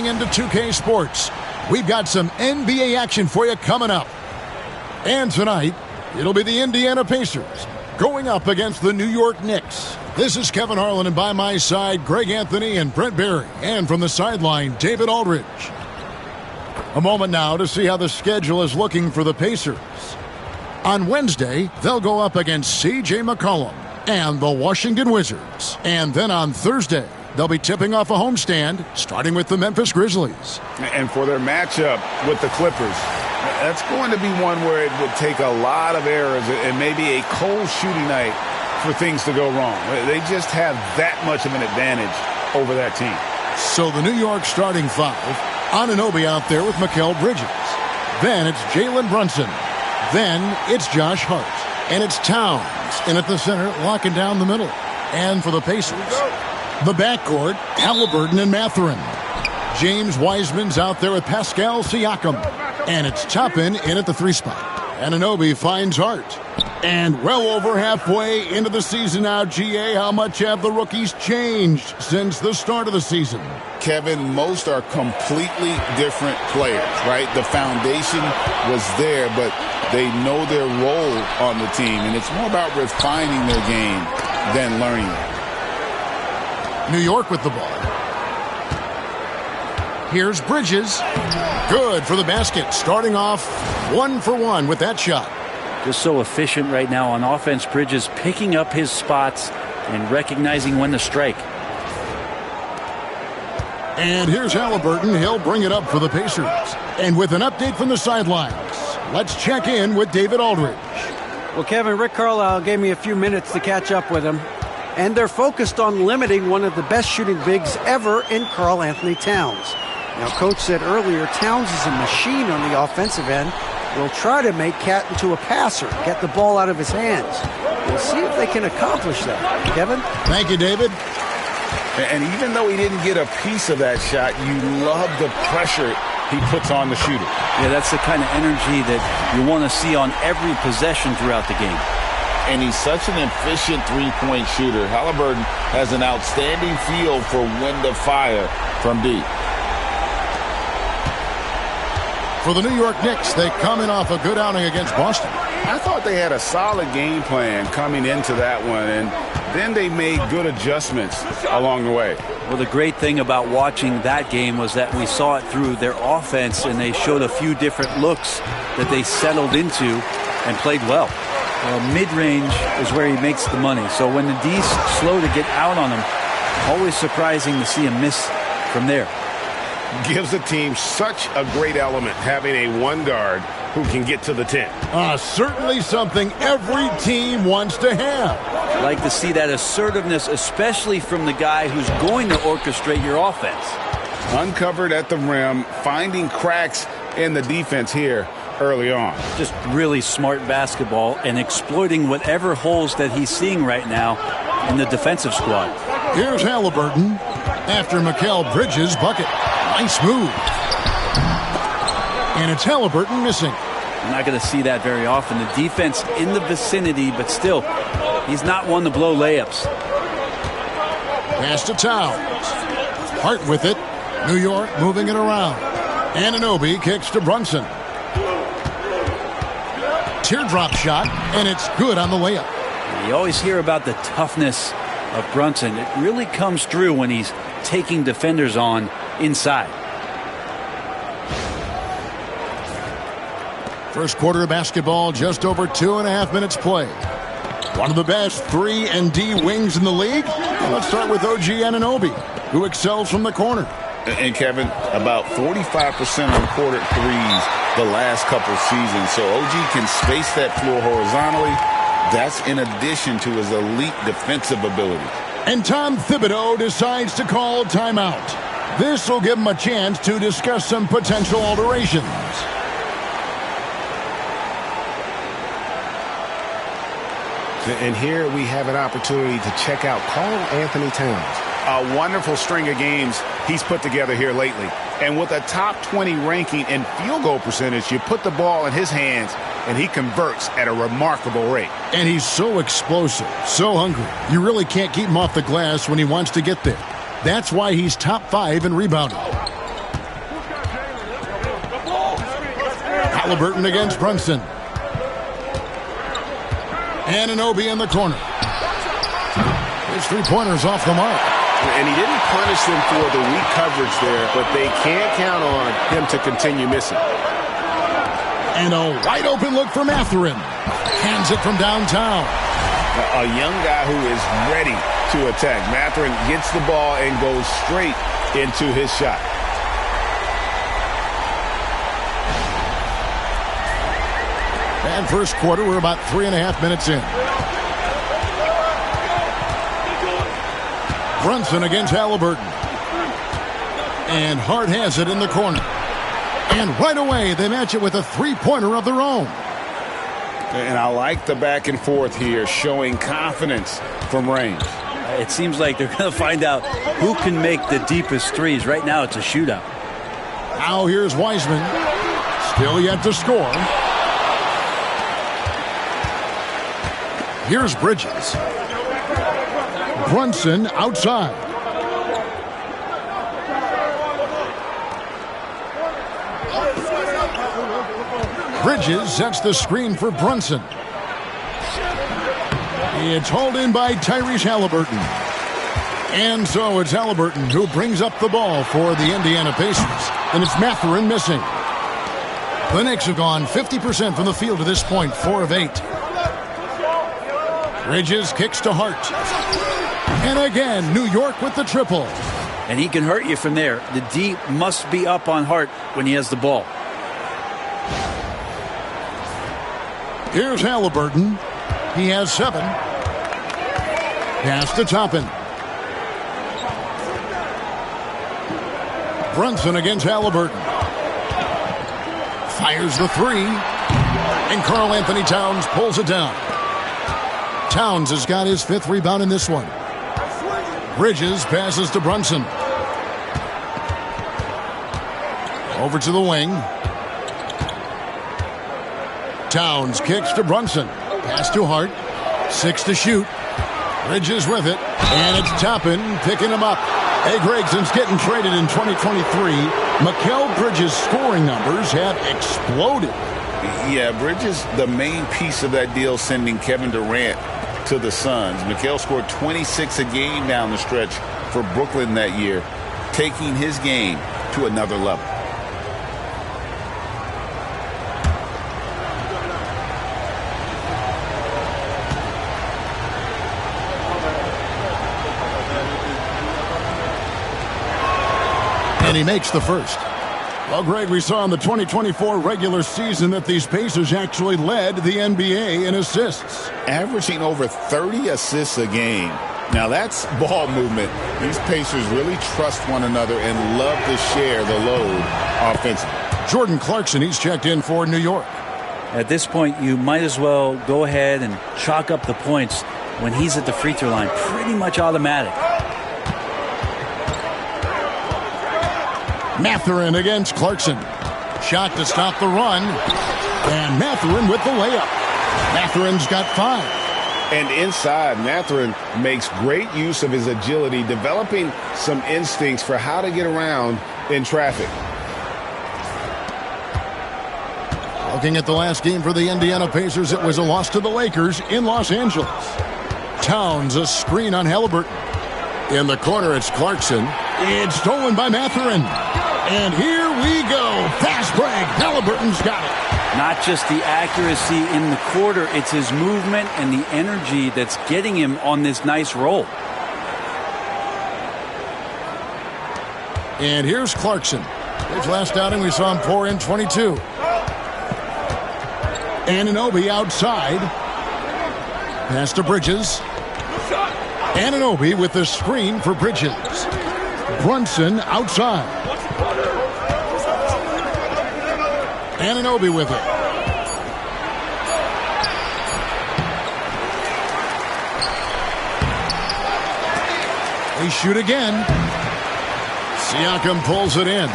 Into 2K Sports, we've got some NBA action for you coming up. And tonight, it'll be the Indiana Pacers going up against the New York Knicks. This is Kevin Harlan, and by my side, Greg Anthony and Brent Barry. And from the sideline, David Aldridge. A moment now to see how the schedule is looking for the Pacers. On Wednesday, they'll go up against C.J. McCollum and the Washington Wizards. And then on Thursday, they'll be tipping off a homestand, starting with the Memphis Grizzlies. And for their matchup with the Clippers, that's going to be one where it would take a lot of errors and maybe a cold shooting night for things to go wrong. They just have that much of an advantage over that team. So the New York starting five, Anunoby out there with Mikal Bridges. Then it's Jalen Brunson. Then it's Josh Hart. And it's Towns in at the center, locking down the middle. And for the Pacers, the backcourt, Halliburton and Mathurin. James Wiseman's out there with Pascal Siakam. And it's Toppin in at the 3 spot. Anunoby finds Hart. And well over halfway into the season now, GA, how much have the rookies changed since the start of the season? Kevin, most are completely different players, right? The foundation was there, but they know their role on the team, and it's more about refining their game than learning it. New York with the ball. Here's Bridges. Good for the basket. Starting off 1 for 1 with that shot. Just so efficient right now on offense. Bridges picking up his spots and recognizing when to strike. And here's Halliburton. He'll bring it up for the Pacers. And with an update from the sidelines, let's check in with David Aldridge. Well, Kevin, Rick Carlisle gave me a few minutes to catch up with him. And they're focused on limiting one of the best shooting bigs ever in Karl Anthony Towns. Now, Coach said earlier, Towns is a machine on the offensive end. Will try to make Cat into a passer, get the ball out of his hands. We'll see if they can accomplish that. Kevin? Thank you, David. And even though he didn't get a piece of that shot, you love the pressure he puts on the shooter. Yeah, that's the kind of energy that you want to see on every possession throughout the game. And he's such an efficient three-point shooter. Halliburton has an outstanding feel for when to fire from deep. For the New York Knicks, they come in off a good outing against Boston. I thought they had a solid game plan coming into that one, and then they made good adjustments along the way. Well, the great thing about watching that game was that we saw it through their offense, and they showed a few different looks that they settled into and played well. Mid-range is where he makes the money. So when the D's slow to get out on him, always surprising to see him miss from there. Gives the team such a great element having a one guard who can get to the 10. Certainly something every team wants to have. I'd like to see that assertiveness, especially from the guy who's going to orchestrate your offense. Uncovered at the rim, finding cracks in the defense here early on. Just really smart basketball and exploiting whatever holes that he's seeing right now in the defensive squad. Here's Halliburton after Mikal Bridges' bucket. Nice move. And it's Halliburton missing. You're not going to see that very often. The defense in the vicinity, but still, he's not one to blow layups. Pass to Towns. Hart with it. New York moving it around. Anunoby kicks to Brunson. Teardrop shot, and it's good on the layup. You always hear about the toughness of Brunson. It really comes through when he's taking defenders on inside. First quarter of basketball, just over 2.5 minutes played. One of the best 3 and D wings in the league. Let's start with OG Anunoby, who excels from the corner. And Kevin, about 45% on quarter threes the last couple seasons. So OG can space that floor horizontally. That's in addition to his elite defensive ability. And Tom Thibodeau decides to call timeout. This will give him a chance to discuss some potential alterations. And here we have an opportunity to check out Karl Anthony Towns. A wonderful string of games he's put together here lately. And with a top 20 ranking in field goal percentage, you put the ball in his hands, and he converts at a remarkable rate. And he's so explosive, so hungry. You really can't keep him off the glass when he wants to get there. That's why he's top 5 in rebounding. Halliburton against Brunson. Anunoby in the corner. His three-pointer's off the mark. And he didn't punish them for the weak coverage there, but they can't count on him to continue missing. And a wide-open look for Mathurin. Hands it from downtown. A young guy who is ready to attack. Mathurin gets the ball and goes straight into his shot. And first quarter, we're about 3.5 minutes in. Brunson against Halliburton. And Hart has it in the corner. And right away, they match it with a three-pointer of their own. And I like the back and forth here, showing confidence from range. It seems like they're going to find out who can make the deepest threes. Right now, it's a shootout. Now here's Wiseman. Still yet to score. Here's Bridges. Brunson outside. Bridges sets the screen for Brunson. It's hauled in by Tyrese Halliburton. And so it's Halliburton who brings up the ball for the Indiana Pacers. And it's Mathurin missing. The Knicks have gone 50% from the field to this point, 4 of 8. Bridges kicks to Hart. And again, New York with the triple. And he can hurt you from there. The D must be up on Hart when he has the ball. Here's Halliburton. He has 7. Pass to Toppin. Brunson against Halliburton. Fires the 3. And Karl Anthony Towns pulls it down. Towns has got his 5th rebound in this one. Bridges passes to Brunson. Over to the wing. Towns kicks to Brunson. Pass to Hart. 6 to shoot. Bridges with it. And it's Toppin picking him up. Hey, Greg, since getting traded in 2023, Mikal Bridges' scoring numbers have exploded. Yeah, Bridges, the main piece of that deal, sending Kevin Durant to the Suns. Mikal scored 26 a game down the stretch for Brooklyn that year, taking his game to another level. And he makes the first. Well, Greg, we saw in the 2024 regular season that these Pacers actually led the NBA in assists. Averaging over 30 assists a game. Now, that's ball movement. These Pacers really trust one another and love to share the load offensively. Jordan Clarkson, he's checked in for New York. At this point, you might as well go ahead and chalk up the points when he's at the free throw line. Pretty much automatic. Mathurin against Clarkson. Shot to stop the run. And Mathurin with the layup. Mathurin's got 5. And inside, Mathurin makes great use of his agility, developing some instincts for how to get around in traffic. Looking at the last game for the Indiana Pacers, it was a loss to the Lakers in Los Angeles. Towns, a screen on Halliburton. In the corner, it's Clarkson. It's stolen by Mathurin. And here we go. Fast break. Halliburton's got it. Not just the accuracy in the quarter, it's his movement and the energy that's getting him on this nice roll. And here's Clarkson. His last outing, we saw him pour in 22. Anunoby outside. Pass to Bridges. Anunoby with the screen for Bridges. Brunson outside. Anunoby with it. They shoot again. Siakam pulls it in.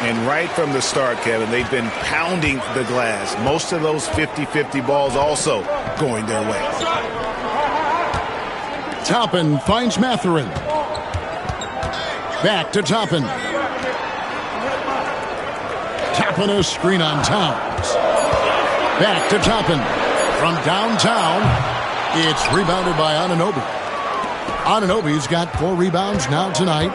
And right from the start, Kevin, they've been pounding the glass. Most of those 50-50 balls also going their way. Toppin finds Mathurin. Back to Toppin. Toppin a screen on Towns. Back to Toppin. From downtown, it's rebounded by Anunoby. Anunoby's got 4 rebounds now tonight.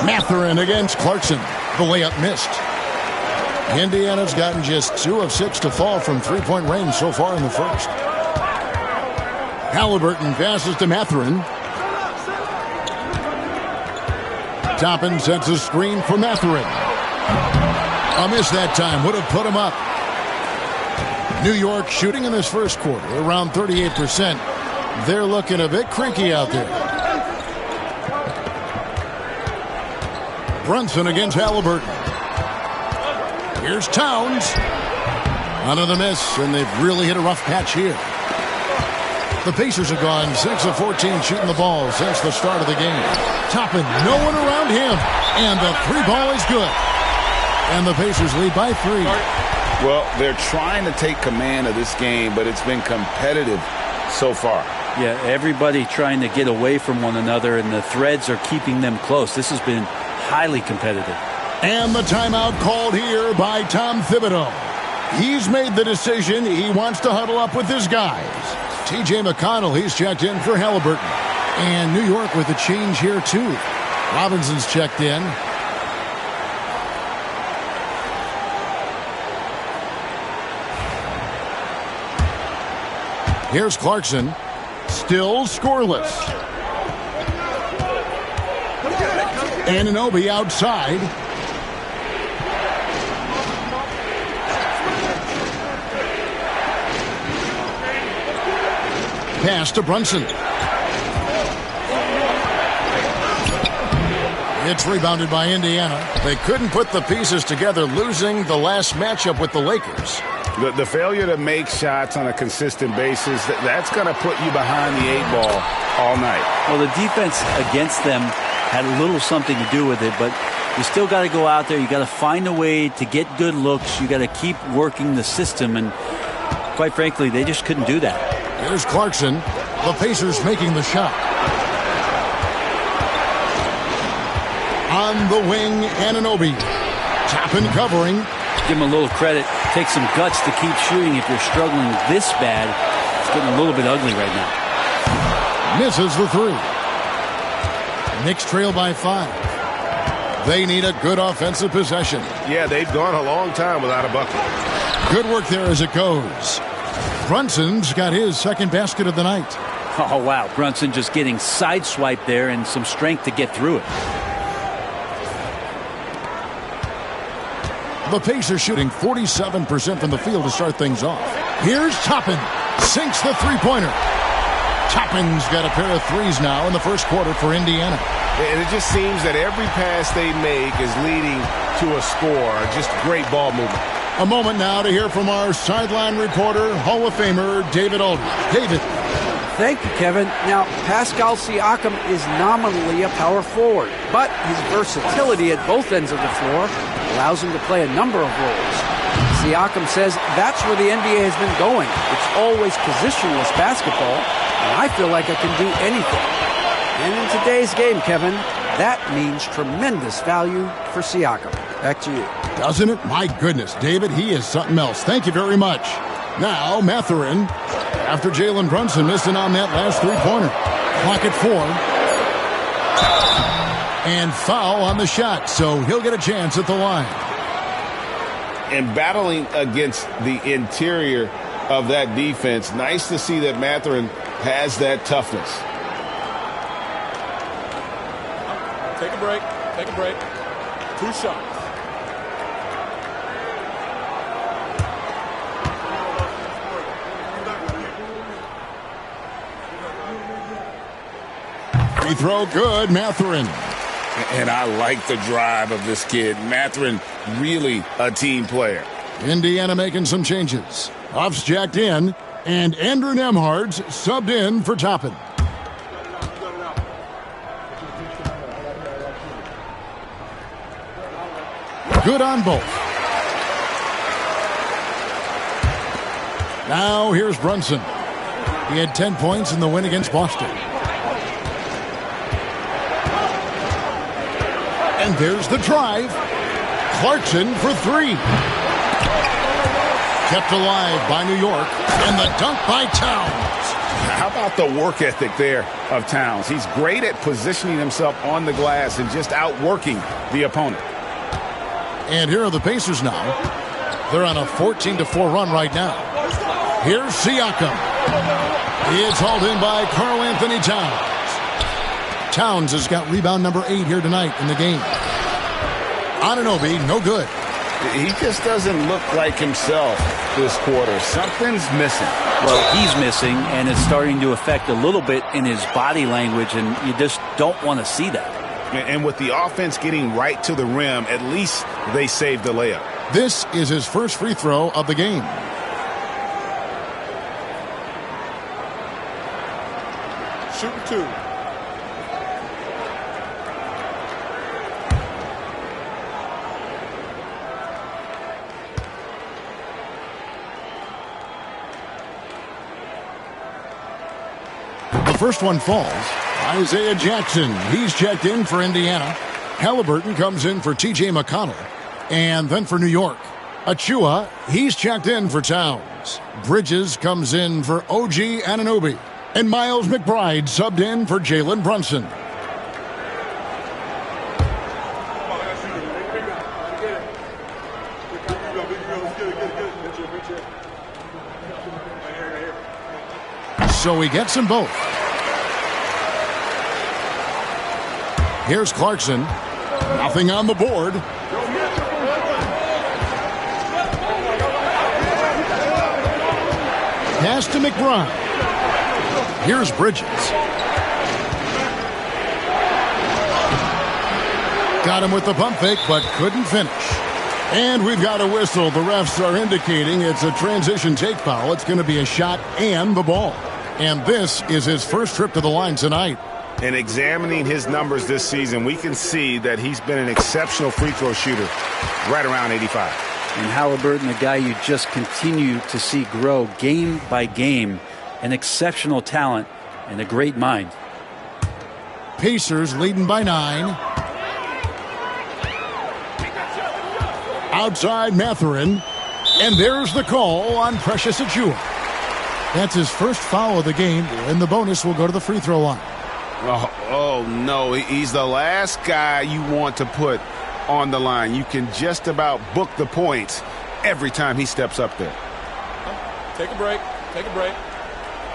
Mathurin against Clarkson. The layup missed. Indiana's gotten just 2 of 6 to fall from three-point range so far in the first. Halliburton passes to Mathurin. Toppin sets a screen for Mathurin. A miss that time would have put him up. New York shooting in this first quarter around 38%. They're looking a bit creaky out there. Brunson against Halliburton. Here's Towns. Under the miss, and they've really hit a rough patch here. The Pacers have gone 6 of 14 shooting the ball since the start of the game. Toppin, no one around him, and the 3-ball is good. And the Pacers lead by 3. Well, they're trying to take command of this game, but it's been competitive so far. Yeah, everybody trying to get away from one another, and the threads are keeping them close. This has been highly competitive. And the timeout called here by Tom Thibodeau. He's made the decision. He wants to huddle up with his guys. T.J. McConnell, he's checked in for Halliburton. And New York with a change here, too. Robinson's checked in. Here's Clarkson. Still scoreless. Anunoby outside. Pass to Brunson. It's rebounded by Indiana. They couldn't put the pieces together, losing the last matchup with the Lakers. The failure to make shots on a consistent basis, that's going to put you behind the 8-ball all night. Well, the defense against them had a little something to do with it, but you still got to go out there. You got to find a way to get good looks. You got to keep working the system, and quite frankly, they just couldn't do that. Here's Clarkson. The Pacers making the shot. On the wing, Anunoby. Toppin covering. Give him a little credit. Take some guts to keep shooting if you're struggling this bad. It's getting a little bit ugly right now. Misses the 3. Knicks trail by 5. They need a good offensive possession. Yeah, they've gone a long time without a bucket. Good work there as it goes. Brunson's got his second basket of the night. Oh, wow. Brunson just getting sideswiped there and some strength to get through it. The Pacers shooting 47% from the field to start things off. Here's Toppin. Sinks the three-pointer. Toppin's got a pair of threes now in the first quarter for Indiana. And it just seems that every pass they make is leading to a score. Just great ball movement. A moment now to hear from our sideline reporter, Hall of Famer David Aldridge. David. Thank you, Kevin. Now, Pascal Siakam is nominally a power forward, but his versatility at both ends of the floor allows him to play a number of roles. Siakam says that's where the NBA has been going. It's always positionless basketball, and I feel like I can do anything. And in today's game, Kevin, that means tremendous value for Siakam. Back to you. Doesn't it? My goodness, David, he is something else. Thank you very much. Now, Mathurin, after Jalen Brunson missing on that last three-pointer. Clock at 4. And foul on the shot, so he'll get a chance at the line. And battling against the interior of that defense, nice to see that Mathurin has that toughness. Take a break. Take a break. 2 shots. Free throw good, Mathurin. And I like the drive of this kid. Mathurin, really a team player. Indiana making some changes. Huff's jacked in, and Andrew Nembhard's subbed in for Toppin. Good on both. Now here's Brunson. He had 10 points in the win against Boston. And there's the drive. Clarkson for three. Kept alive by New York. And the dunk by Towns. How about the work ethic there of Towns? He's great at positioning himself on the glass and just outworking the opponent. And here are the Pacers now. They're on a 14-4 run right now. Here's Siakam. It's hauled in by Karl Anthony Towns. Towns has got rebound number 8 here tonight in the game. Anunoby, no good. He just doesn't look like himself this quarter. Something's missing. Well, he's missing, and it's starting to affect a little bit in his body language, and you just don't want to see that. And with the offense getting right to the rim, at least they saved the layup. This is his first free throw of the game. Shooting 2. The first one falls. Isaiah Jackson, he's checked in for Indiana. Halliburton comes in for T.J. McConnell. And then for New York, Achua, he's checked in for Towns. Bridges comes in for OG Anunoby. And Miles McBride subbed in for Jalen Brunson. So he gets them both. Here's Clarkson. Nothing on the board. Pass to McBride. Here's Bridges. Got him with the pump fake, but couldn't finish. And we've got a whistle. The refs are indicating it's a transition take foul. It's going to be a shot and the ball. And this is his first trip to the line tonight. And examining his numbers this season, we can see that he's been an exceptional free throw shooter, right around 85. And Halliburton, a guy you just continue to see grow game by game, an exceptional talent and a great mind. Pacers leading by 9. Outside Mathurin. And there's the call on Precious Achua. That's his first foul of the game, and the bonus will go to the free throw line. Oh, no, he's the last guy you want to put on the line. You can just about book the points every time he steps up there. Take a break. Take a break.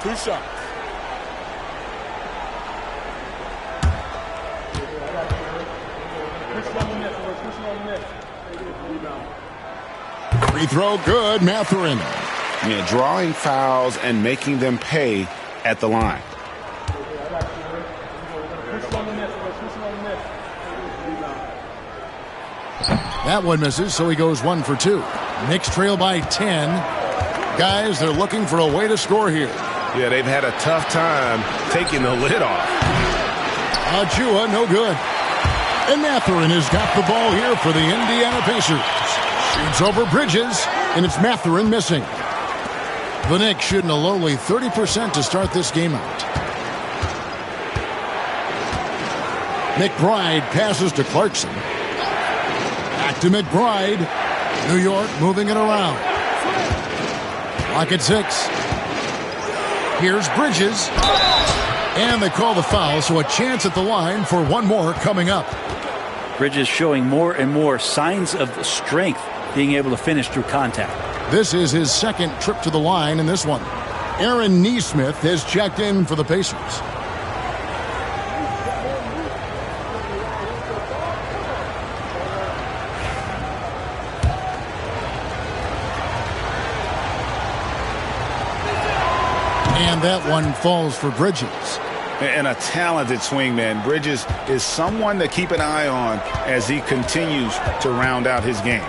2 shots. Free throw good, Mathurin. Yeah, drawing fouls and making them pay at the line. That one misses, so he goes 1 for 2. Knicks trail by 10. Guys, they're looking for a way to score here. Yeah, they've had a tough time taking the lid off. Achua, no good. And Mathurin has got the ball here for the Indiana Pacers. Shoots over Bridges, and it's Mathurin missing. The Knicks shooting a lowly 30% to start this game out. McBride passes to Clarkson. Back to McBride. New York moving it around. Clock at 6. Here's Bridges. And they call the foul, so a chance at the line for one more coming up. Bridges showing more and more signs of strength, being able to finish through contact. This is his second trip to the line in this one. Aaron Nesmith has checked in for the Pacers. And that one falls for Bridges. And a talented swingman. Bridges is someone to keep an eye on as he continues to round out his game.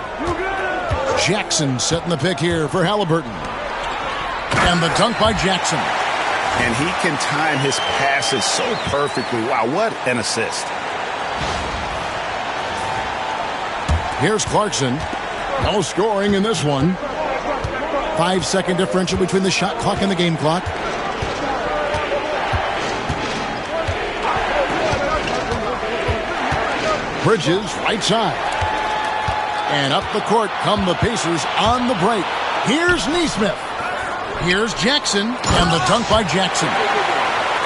Jackson setting the pick here for Halliburton. And the dunk by Jackson. And he can time his passes so perfectly. Wow, what an assist. Here's Clarkson. No scoring in this one. 5-second differential between the shot clock and the game clock. Bridges, right side. And up the court come the Pacers on the break. Here's Nesmith. Here's Jackson, and the dunk by Jackson.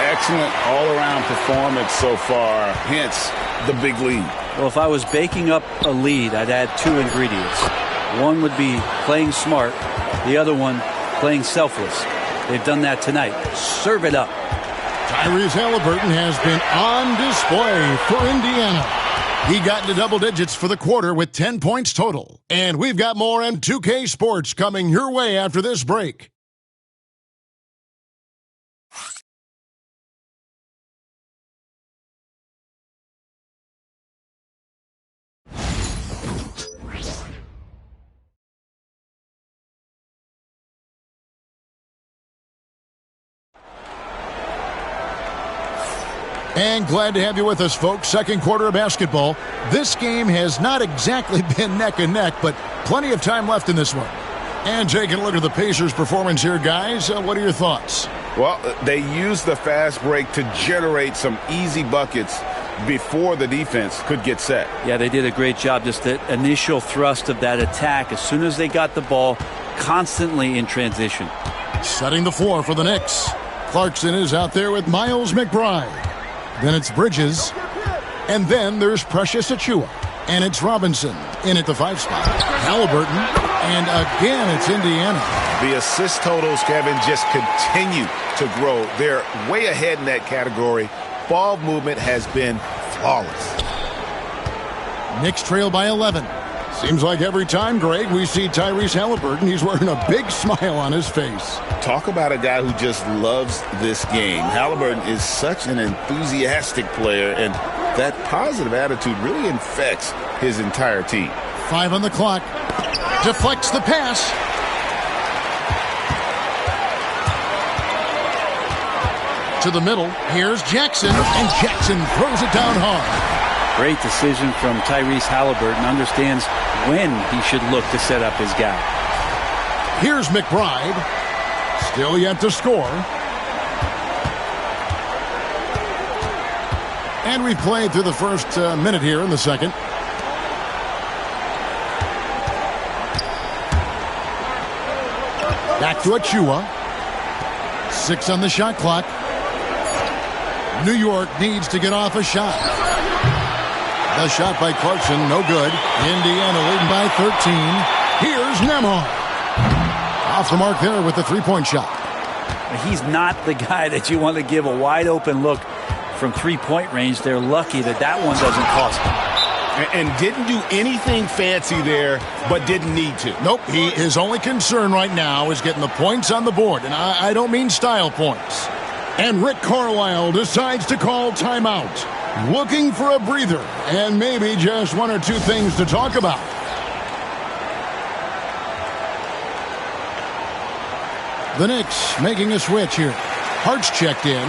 Excellent all-around performance so far, hence the big lead. Well, if I was baking up a lead, I'd add two ingredients. One would be playing smart. The other one, playing selfless. They've done that tonight. Serve it up. Tyrese Halliburton has been on display for Indiana. He got into double digits for the quarter with 10 points total. And we've got more M2K Sports coming your way after this break. And glad to have you with us, folks. Second quarter of basketball. This game has not exactly been neck and neck, but plenty of time left in this one. And taking a look at the Pacers' performance here, guys, what are your thoughts? Well, they used the fast break to generate some easy buckets before the defense could get set. Yeah, they did a great job. Just the initial thrust of that attack, as soon as they got the ball, constantly in transition. Setting the floor for the Knicks. Clarkson is out there with Miles McBride. Then it's Bridges. And then there's Precious Achiuwa. And it's Robinson in at the 5 spot. Halliburton. And again, it's Indiana. The assist totals, Kevin, just continue to grow. They're way ahead in that category. Ball movement has been flawless. Knicks trail by 11. Seems like every time, Greg, we see Tyrese Halliburton, he's wearing a big smile on his face. Talk about a guy who just loves this game. Halliburton is such an enthusiastic player, and that positive attitude really infects his entire team. 5 on the clock. Deflects the pass. To the middle. Here's Jackson, and Jackson throws it down hard. Great decision from Tyrese Halliburton. Understands when he should look to set up his guy. Here's McBride. Still yet to score. And we've played through the first minute here in the second. Back to Achiuwa. 6 on the shot clock. New York needs to get off a shot. The shot by Clarkson, no good. Indiana leading by 13. Here's Nembhard. Off the mark there with the three-point shot. He's not the guy that you want to give a wide-open look from three-point range. They're lucky that that one doesn't cost them. And didn't do anything fancy there, but didn't need to. Nope, his only concern right now is getting the points on the board. And I don't mean style points. And Rick Carlisle decides to call timeout. Looking for a breather, and maybe just one or two things to talk about. The Knicks making a switch here. Hart's checked in.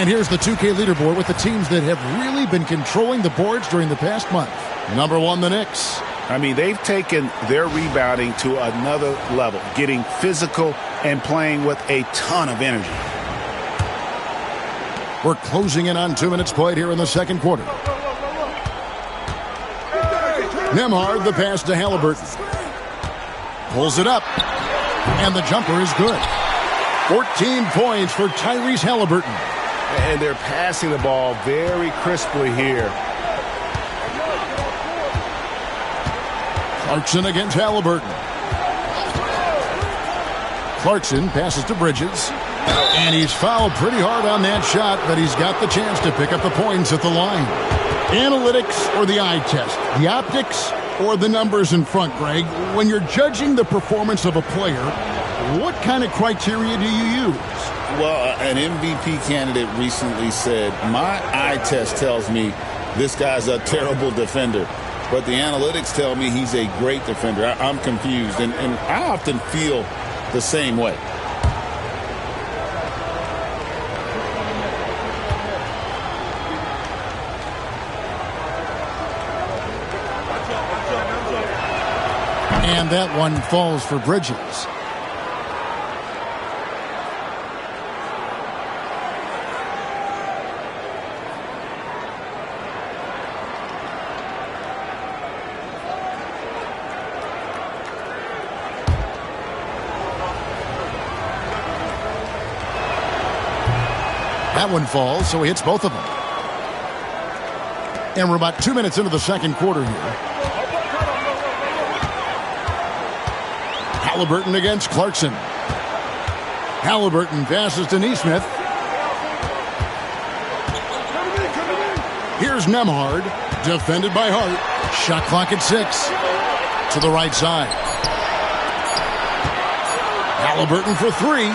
And here's the 2K leaderboard with the teams that have really been controlling the boards during the past month. Number 1, the Knicks. I mean, they've taken their rebounding to another level, getting physical and playing with a ton of energy. We're closing in on 2 minutes played here in the second quarter. Nembhard, the pass to Halliburton. Pulls it up. And the jumper is good. 14 points for Tyrese Halliburton. And they're passing the ball very crisply here. Clarkson against Halliburton. Clarkson passes to Bridges. And he's fouled pretty hard on that shot, but he's got the chance to pick up the points at the line. Analytics or the eye test? The optics or the numbers in front, Greg? When you're judging the performance of a player, what kind of criteria do you use? Well, an MVP candidate recently said, my eye test tells me this guy's a terrible defender, but the analytics tell me he's a great defender. I'm confused, and I often feel the same way. And that one falls for Bridges. That one falls, so he hits both of them. And we're about 2 minutes into the second quarter here. Halliburton against Clarkson. Halliburton passes to Neesmith. Here's Nembhard, defended by Hart. Shot clock at 6. To the right side. Halliburton for 3.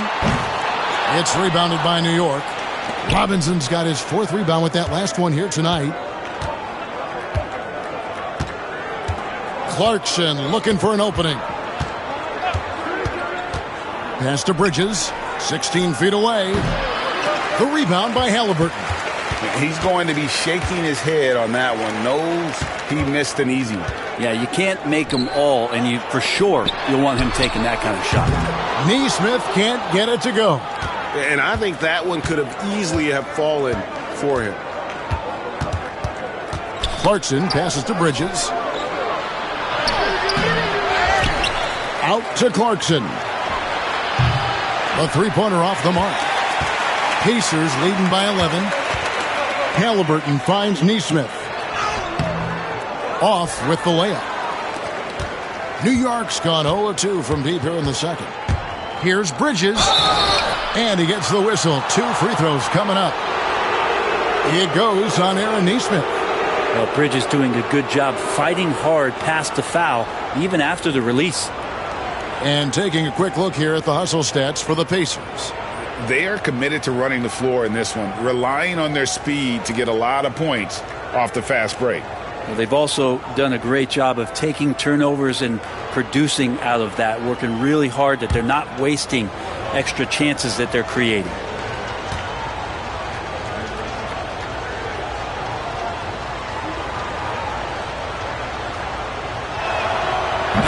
It's rebounded by New York. Robinson's got his 4th rebound with that last one here tonight. Clarkson looking for an opening. Pass to Bridges, 16 feet away. The rebound by Halliburton. He's going to be shaking his head on that one. Knows he missed an easy one. Yeah, you can't make them all, and for sure you'll want him taking that kind of shot. Neesmith can't get it to go. And I think that one could have easily have fallen for him. Clarkson passes to Bridges. Out to Clarkson. A three-pointer off the mark. Pacers leading by 11. Halliburton finds Neesmith. Off with the layup. New York's gone 0-2 from deep here in the second. Here's Bridges. And he gets the whistle. 2 free throws coming up. It goes on Aaron Neesmith. Well, Bridges doing a good job fighting hard past the foul, even after the release. And taking a quick look here at the hustle stats for the Pacers. They are committed to running the floor in this one, relying on their speed to get a lot of points off the fast break. Well, they've also done a great job of taking turnovers and producing out of that, working really hard that they're not wasting extra chances that they're creating.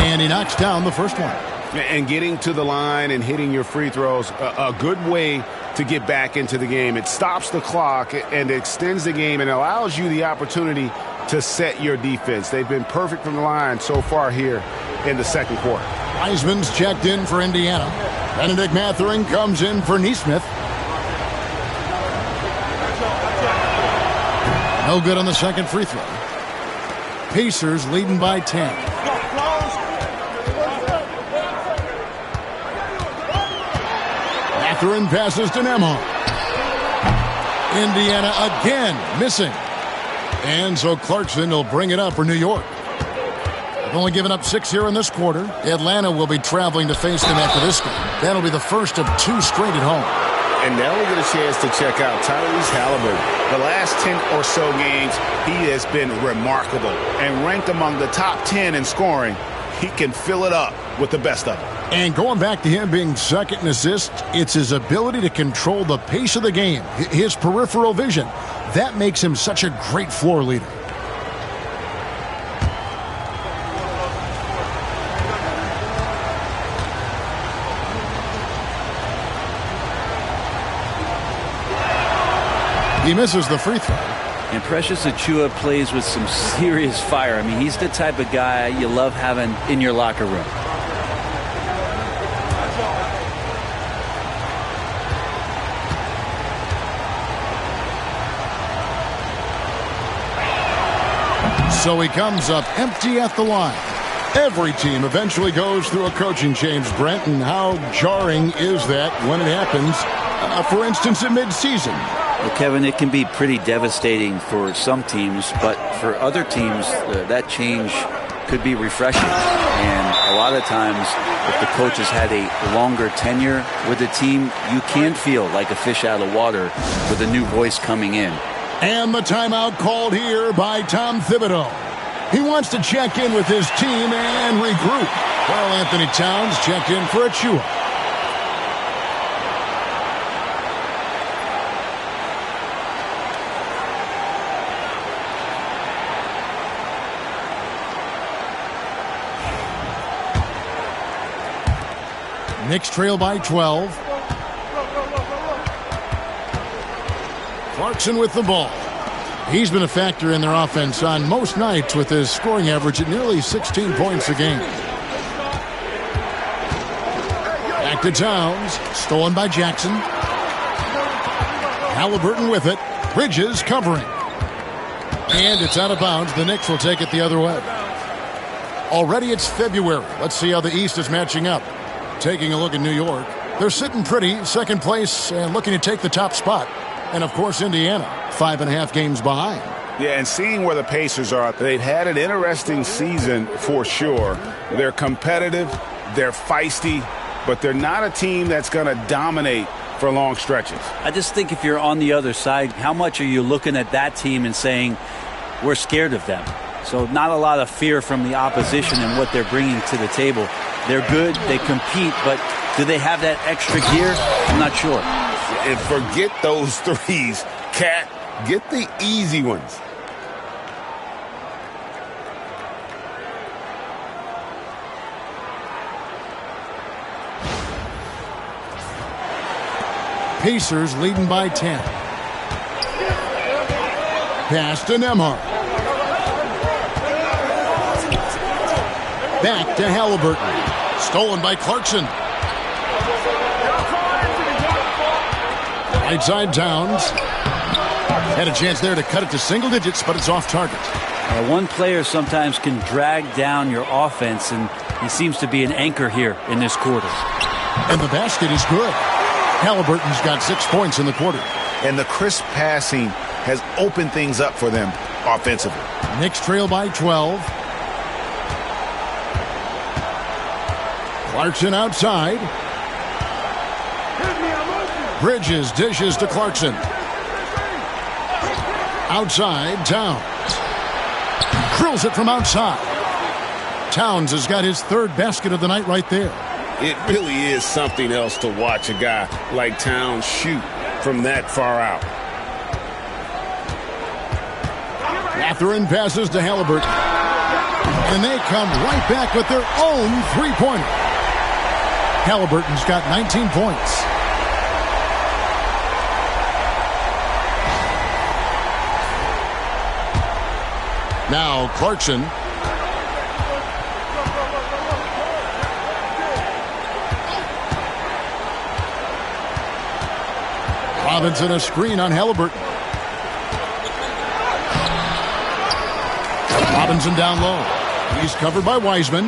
And he knocks down the first one. And getting to the line and hitting your free throws, a good way to get back into the game. It stops the clock and extends the game and allows you the opportunity to set your defense. They've been perfect from the line so far here in the second quarter. Wiseman's checked in for Indiana. Benedict Mathurin comes in for Neesmith. No good on the second free throw. Pacers leading by 10. Mathurin passes to Nembhard. Indiana again missing. And so Clarkson will bring it up for New York. They've only given up 6 here in this quarter. Atlanta will be traveling to face them after this game. That'll be the first of 2 straight at home. And now we get a chance to check out Tyrese Halliburton. The last 10 or so games, he has been remarkable and ranked among the top 10 in scoring. He can fill it up with the best of them. And going back to him being second in assists, it's his ability to control the pace of the game, his peripheral vision. That makes him such a great floor leader. He misses the free throw. And Precious Achiuwa plays with some serious fire. I mean, he's the type of guy you love having in your locker room. So he comes up empty at the line. Every team eventually goes through a coaching change, Brent, and how jarring is that when it happens, for instance, in midseason? Well, Kevin, it can be pretty devastating for some teams, but for other teams, that change could be refreshing. And a lot of times, if the coach has had a longer tenure with the team, you can feel like a fish out of water with a new voice coming in. And the timeout called here by Tom Thibodeau. He wants to check in with his team and regroup. Well, Anthony Towns checked in for Achiuwa. Knicks trail by 12. Clarkson with the ball. He's been a factor in their offense on most nights with his scoring average at nearly 16 points a game. Back to Towns. Stolen by Jackson. Halliburton with it. Bridges covering. And it's out of bounds. The Knicks will take it the other way. Already it's February. Let's see how the East is matching up. Taking a look at New York. They're sitting pretty, second place, and looking to take the top spot. And, of course, Indiana, 5.5 games behind. Yeah, and seeing where the Pacers are, they've had an interesting season for sure. They're competitive, they're feisty, but they're not a team that's going to dominate for long stretches. I just think if you're on the other side, how much are you looking at that team and saying, we're scared of them? So not a lot of fear from the opposition and what they're bringing to the table. They're good, they compete, but do they have that extra gear? I'm not sure. And forget those threes, Cat. Get the easy ones. Pacers leading by 10. Pass to Nembhard. Back to Halliburton. Stolen by Clarkson. Right side Towns. Had a chance there to cut it to single digits, but it's off target. One player sometimes can drag down your offense, and he seems to be an anchor here in this quarter. And the basket is good. Halliburton's got 6 points in the quarter. And the crisp passing has opened things up for them offensively. Knicks trail by 12. Clarkson outside. Bridges dishes to Clarkson. Outside, Towns. Drills it from outside. Towns has got his third basket of the night right there. It really is something else to watch a guy like Towns shoot from that far out. Mathurin passes to Halliburton. And they come right back with their own three-pointer. Halliburton's got 19 points. Now Clarkson. Robinson a screen on Halliburton. Robinson down low. He's covered by Wiseman.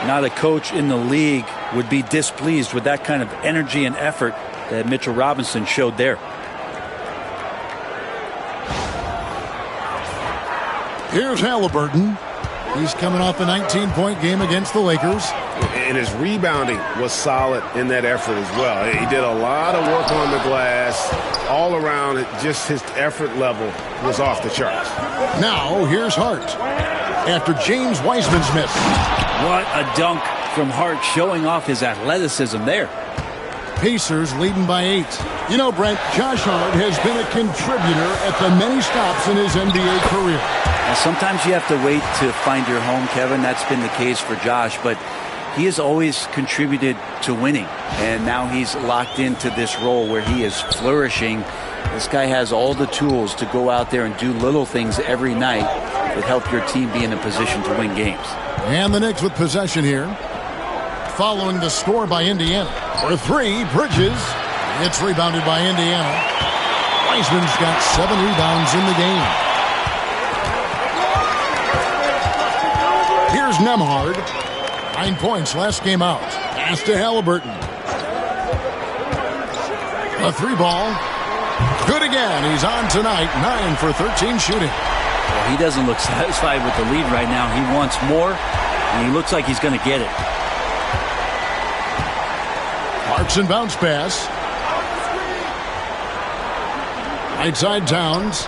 Not a coach in the league would be displeased with that kind of energy and effort that Mitchell Robinson showed there. Here's Halliburton. He's coming off a 19-point game against the Lakers. And his rebounding was solid in that effort as well. He did a lot of work on the glass. All around, just his effort level was off the charts. Now, here's Hart. After James Wiseman's miss. What a dunk from Hart, showing off his athleticism there. Pacers leading by 8. You know, Brent, Josh Hart has been a contributor at the many stops in his NBA career. Now, sometimes you have to wait to find your home, Kevin. That's been the case for Josh, but he has always contributed to winning, and now he's locked into this role where he is flourishing. This guy has all the tools to go out there and do little things every night that help your team be in a position to win games. And the Knicks with possession here. Following the score by Indiana. For 3, Bridges. It's rebounded by Indiana. Wiseman's got 7 rebounds in the game. Here's Nembhard. 9 points last game out. Pass to Halliburton. A 3 ball. Good again. He's on tonight. 9 for 13 shooting. Well, he doesn't look satisfied with the lead right now. He wants more, and he looks like he's going to get it. Clarkson bounce pass. Right side Towns.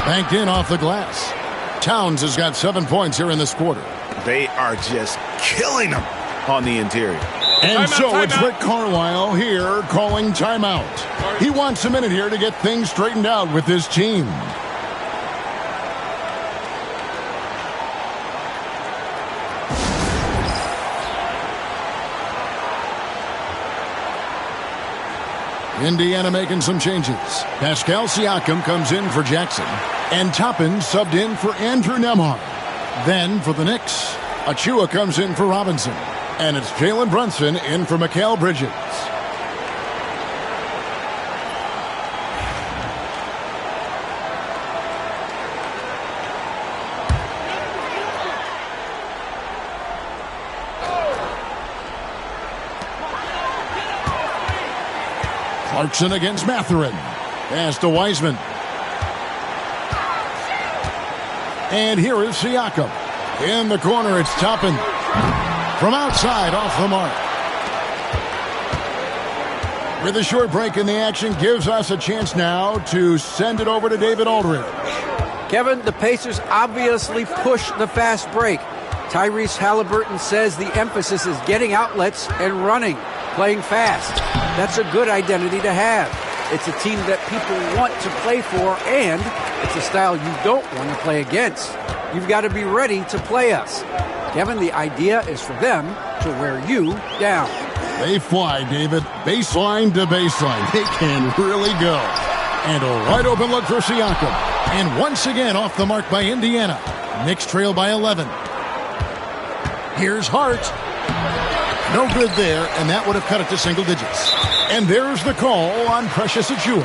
Banked in off the glass. Towns has got 7 points here in this quarter. They are just killing them on the interior. And so it's Rick Carlisle here calling timeout. He wants a minute here to get things straightened out with his team. Indiana making some changes. Pascal Siakam comes in for Jackson. And Toppin subbed in for Andrew Nembhard. Then for the Knicks, Achua comes in for Robinson. And it's Jalen Brunson in for Mikal Bridges. Clarkson against Mathurin. Pass to Wiseman. And here is Siakam. In the corner, it's Toppin. From outside, off the mark. With a short break in the action, gives us a chance now to send it over to David Aldridge. Kevin, the Pacers obviously push the fast break. Tyrese Halliburton says the emphasis is getting outlets and running, playing fast. That's a good identity to have. It's a team that people want to play for, and it's a style you don't want to play against. You've got to be ready to play us. Kevin, the idea is for them to wear you down. They fly, David. Baseline to baseline. They can really go. And a wide open look for Siakam. And once again off the mark by Indiana. Knicks trail by 11. Here's Hart. No good there, and that would have cut it to single digits. And there's the call on Precious Achiuwa.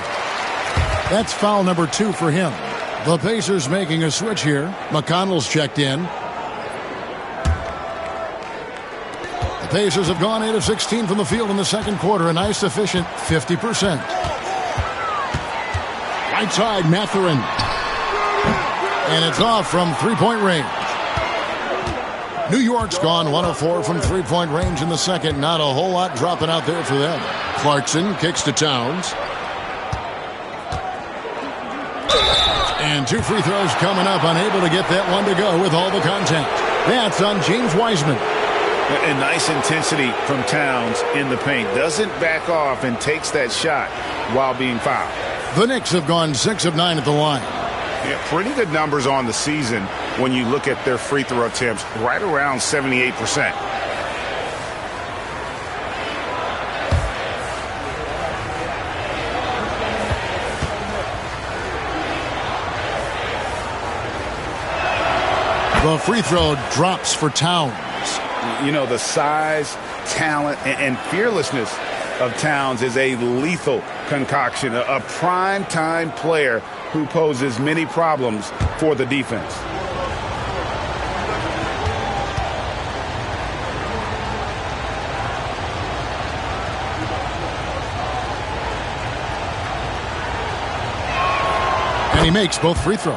That's foul number 2 for him. The Pacers making a switch here. McConnell's checked in. The Pacers have gone 8 of 16 from the field in the second quarter. A nice efficient 50%. Right side, Mathurin. And it's off from three-point range. New York's gone 1 of 4 from three-point range in the second. Not a whole lot dropping out there for them. Clarkson kicks to Towns. And 2 free throws coming up. Unable to get that one to go with all the contact. That's on James Wiseman. And nice intensity from Towns in the paint. Doesn't back off and takes that shot while being fouled. The Knicks have gone 6 of 9 at the line. Yeah, pretty good numbers on the season when you look at their free throw attempts, right around 78%. The free throw drops for Towns. You know, the size, talent, and fearlessness of Towns is a lethal concoction, a prime-time player who poses many problems for the defense. And he makes both free throws.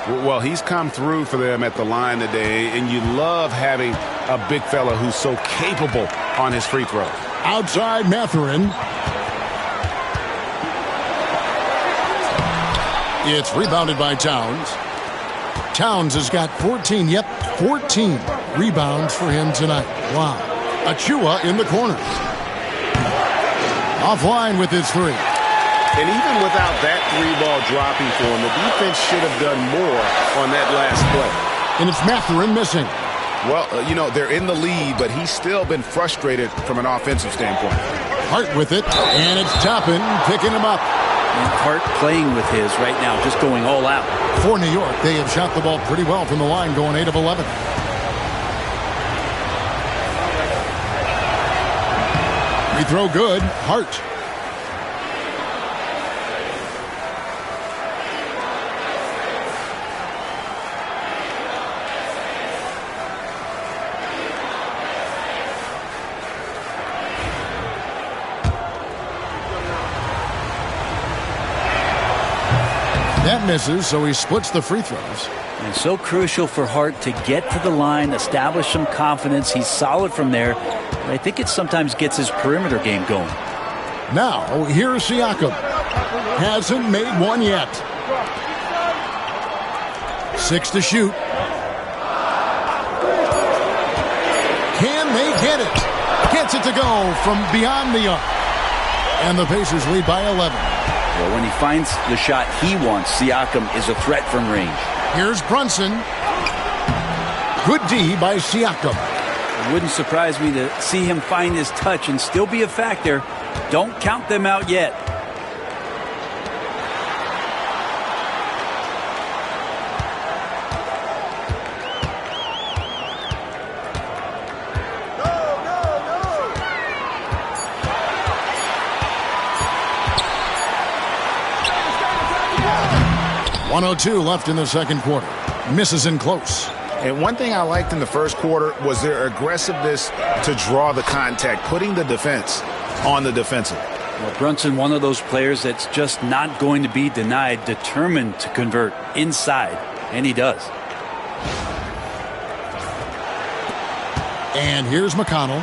Well, he's come through for them at the line today, and you love having a big fella who's so capable on his free throws. Outside Mathurin. It's rebounded by Towns. Towns has got 14 rebounds for him tonight. Wow. Achiuwa in the corner. Offline with his 3. And even without that 3-ball dropping for him, the defense should have done more on that last play. And it's Mathurin missing. Well, you know, they're in the lead, but he's still been frustrated from an offensive standpoint. Hart with it, and it's Toppin picking him up. And Hart playing with his right now, just going all out. For New York, they have shot the ball pretty well from the line, going 8 of 11. Free throw good. Hart. That misses, so he splits the free throws. And so crucial for Hart to get to the line, establish some confidence. He's solid from there. But I think it sometimes gets his perimeter game going. Now, here's Siakam. Hasn't made one yet. 6 to shoot. Can they get it? Gets it to go from beyond the arc. And the Pacers lead by 11. Well, when he finds the shot he wants, Siakam is a threat from range. Here's Brunson. Good D by Siakam. It wouldn't surprise me to see him find his touch and still be a factor. Don't count them out yet. .102 left in the second quarter. Misses in close. And one thing I liked in the first quarter was their aggressiveness to draw the contact, putting the defense on the defensive. Well, Brunson, one of those players that's just not going to be denied, determined to convert inside, and he does. And here's McConnell.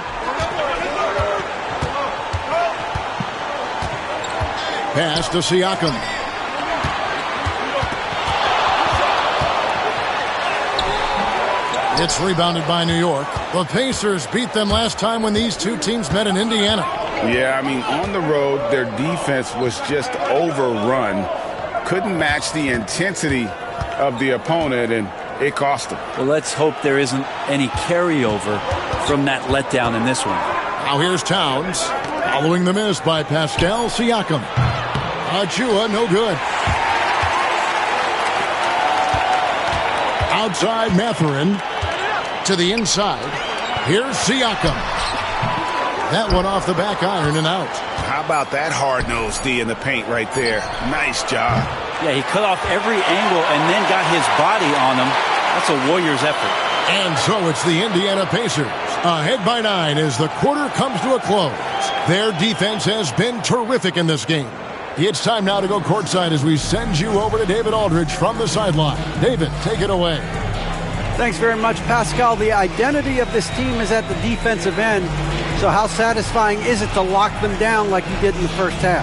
Pass to Siakam. It's rebounded by New York. The Pacers beat them last time when these two teams met in Indiana. Yeah, I mean, on the road, their defense was just overrun. Couldn't match the intensity of the opponent, and it cost them. Well, let's hope there isn't any carryover from that letdown in this one. Now here's Towns. Following the miss by Pascal Siakam. Achua, no good. Outside Mathurin. To the inside. Here's Siakam. That one off the back iron and out. How about that hard-nosed D in the paint right there? Nice job. Yeah, he cut off every angle and then got his body on him. That's a Warriors effort. And so it's the Indiana Pacers. Ahead by 9 as the quarter comes to a close. Their defense has been terrific in this game. It's time now to go courtside as we send you over to David Aldridge from the sideline. David, take it away. Thanks very much, Pascal. The identity of this team is at the defensive end. So how satisfying is it to lock them down like you did in the first half?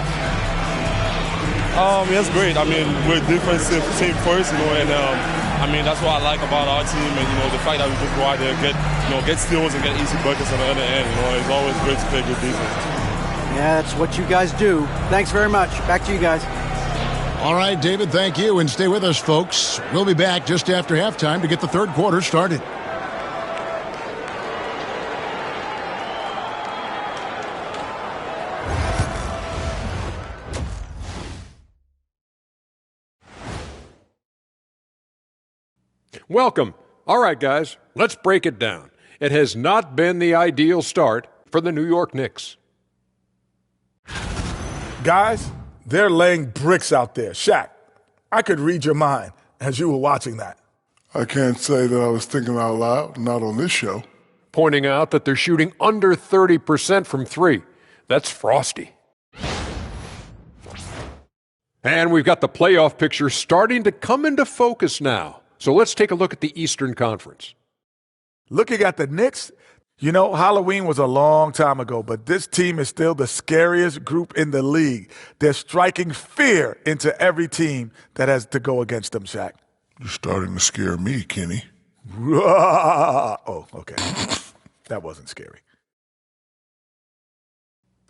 It's great. I mean, we're a defensive team first, and I mean, that's what I like about our team, and the fact that we just go out there and get steals and get easy buckets on the other end. It's always great to play good defense. Yeah, that's what you guys do. Thanks very much. Back to you guys. All right, David, thank you, and stay with us, folks. We'll be back just after halftime to get the third quarter started. Welcome. All right, guys, let's break it down. It has not been the ideal start for the New York Knicks. Guys, they're laying bricks out there. Shaq, I could read your mind as you were watching that. I can't say that I was thinking out loud, not on this show. Pointing out that they're shooting under 30% from three. That's frosty. And we've got the playoff picture starting to come into focus now. So let's take a look at the Eastern Conference. Looking at the Knicks, Halloween was a long time ago, but this team is still the scariest group in the league. They're striking fear into every team that has to go against them, Shaq. You're starting to scare me, Kenny. Oh, okay. That wasn't scary.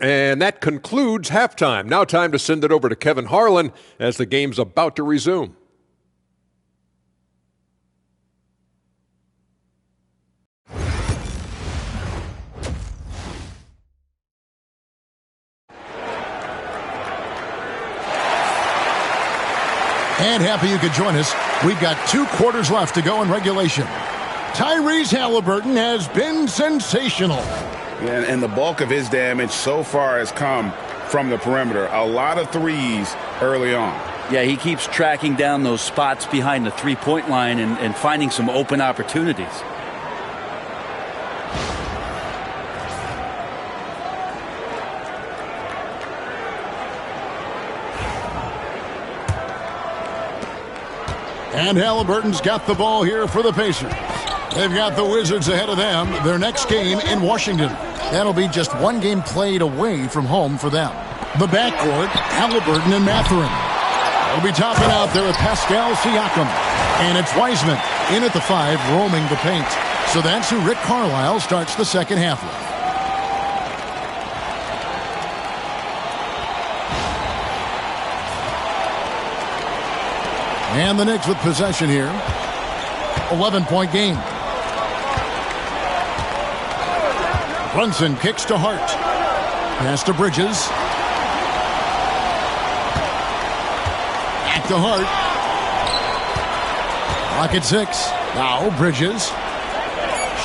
And that concludes halftime. Now time to send it over to Kevin Harlan as the game's about to resume. And happy you could join us. We've got 2 quarters left to go in regulation. Tyrese Halliburton has been sensational. And the bulk of his damage so far has come from the perimeter. A lot of threes early on. Yeah, he keeps tracking down those spots behind the three-point line and finding some open opportunities. And Halliburton's got the ball here for the Pacers. They've got the Wizards ahead of them. Their next game in Washington. That'll be just 1 game played away from home for them. The backcourt, Halliburton and Mathurin. They'll be topping out there with Pascal Siakam. And it's Wiseman in at the 5, roaming the paint. So that's who Rick Carlisle starts the second half with. And the Knicks with possession here. 11-point game. Brunson kicks to Hart. Pass to Bridges. Back to Hart. Clock at 6. Now Bridges.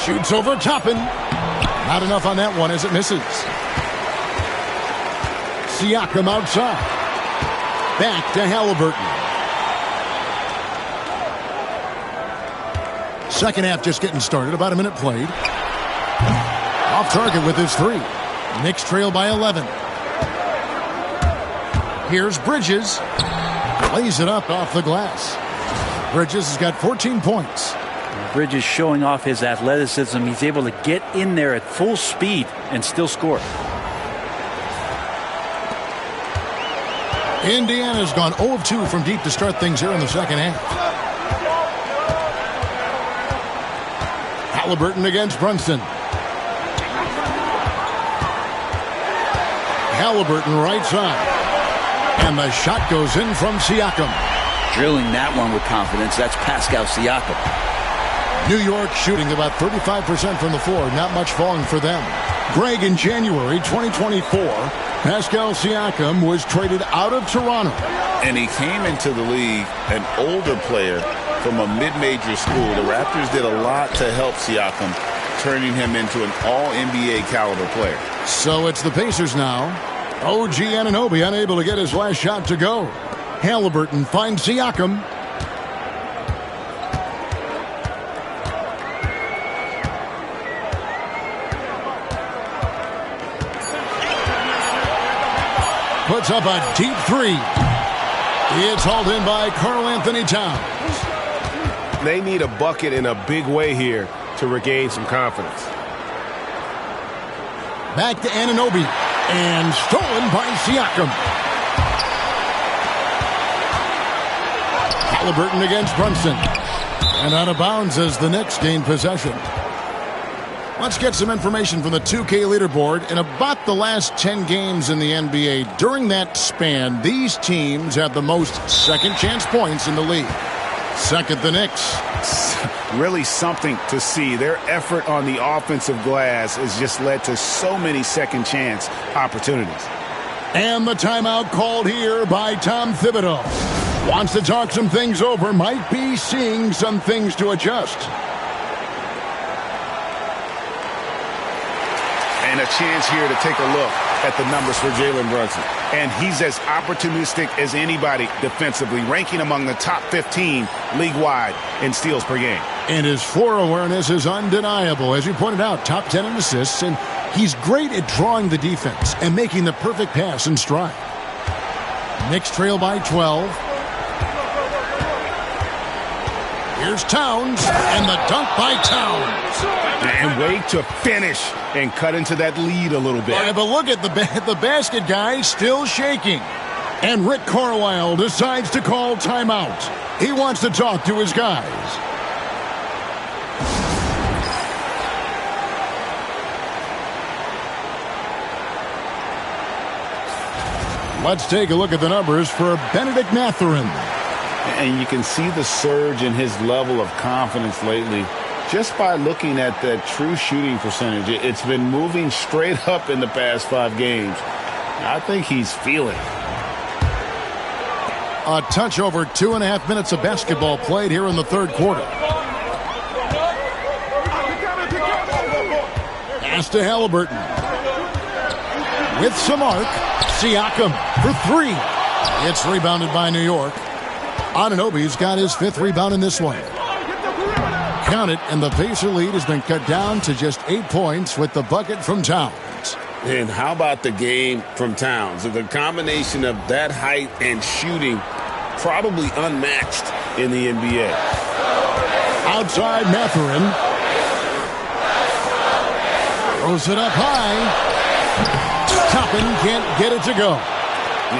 Shoots over Toppin. Not enough on that one as it misses. Siakam outside. Back to Halliburton. Second half just getting started. About a minute played. Off target with his 3. Knicks trail by 11. Here's Bridges. Lays it up off the glass. Bridges has got 14 points. Bridges showing off his athleticism. He's able to get in there at full speed and still score. Indiana's gone 0 of 2 from deep to start things here in the second half. Halliburton against Brunson. Halliburton right side. And the shot goes in from Siakam. Drilling that one with confidence. That's Pascal Siakam. New York shooting about 35% from the floor. Not much falling for them. Greg, in January 2024, Pascal Siakam was traded out of Toronto. And he came into the league an older player from a mid-major school. The Raptors did a lot to help Siakam, turning him into an all-NBA caliber player. So it's the Pacers now. OG Anunoby unable to get his last shot to go. Halliburton finds Siakam. Puts up a deep three. It's hauled in by Karl Anthony Towns. They need a bucket in a big way here to regain some confidence. Back to Anunoby. And stolen by Siakam. Halliburton against Brunson. And out of bounds as the Knicks gain possession. Let's get some information from the 2K leaderboard. In about the last 10 games in the NBA, during that span, these teams have the most second chance points in the league. Second, the Knicks. Really something to see. Their effort on the offensive glass has just led to so many second chance opportunities. And the timeout called here by Tom Thibodeau. Wants to talk some things over, might be seeing some things to adjust. And a chance here to take a look at the numbers for Jalen Brunson. And he's as opportunistic as anybody defensively, ranking among the top 15 league-wide in steals per game. And his floor awareness is undeniable. As you pointed out, top 10 in assists, and he's great at drawing the defense and making the perfect pass in stride. Knicks trail by 12. Here's Towns, and the dunk by Towns. And wait to finish and cut into that lead a little bit. Yeah, but look at the basket guy still shaking. And Rick Carlisle decides to call timeout. He wants to talk to his guys. Let's take a look at the numbers for Benedict Mathurin. And you can see the surge in his level of confidence lately just by looking at that true shooting percentage. It's been moving straight up in the past 5 games. I think he's feeling it. A touch over 2.5 minutes of basketball played here in the third quarter. Pass to Halliburton. With some arc, Siakam for 3. It's rebounded by New York. Anunoby's got his 5th rebound in this one. Count it, and the Pacer lead has been cut down to just 8 points with the bucket from Towns. And how about the game from Towns? The combination of that height and shooting, probably unmatched in the NBA. Outside Mathurin. Throws it up high. Toppin can't get it to go.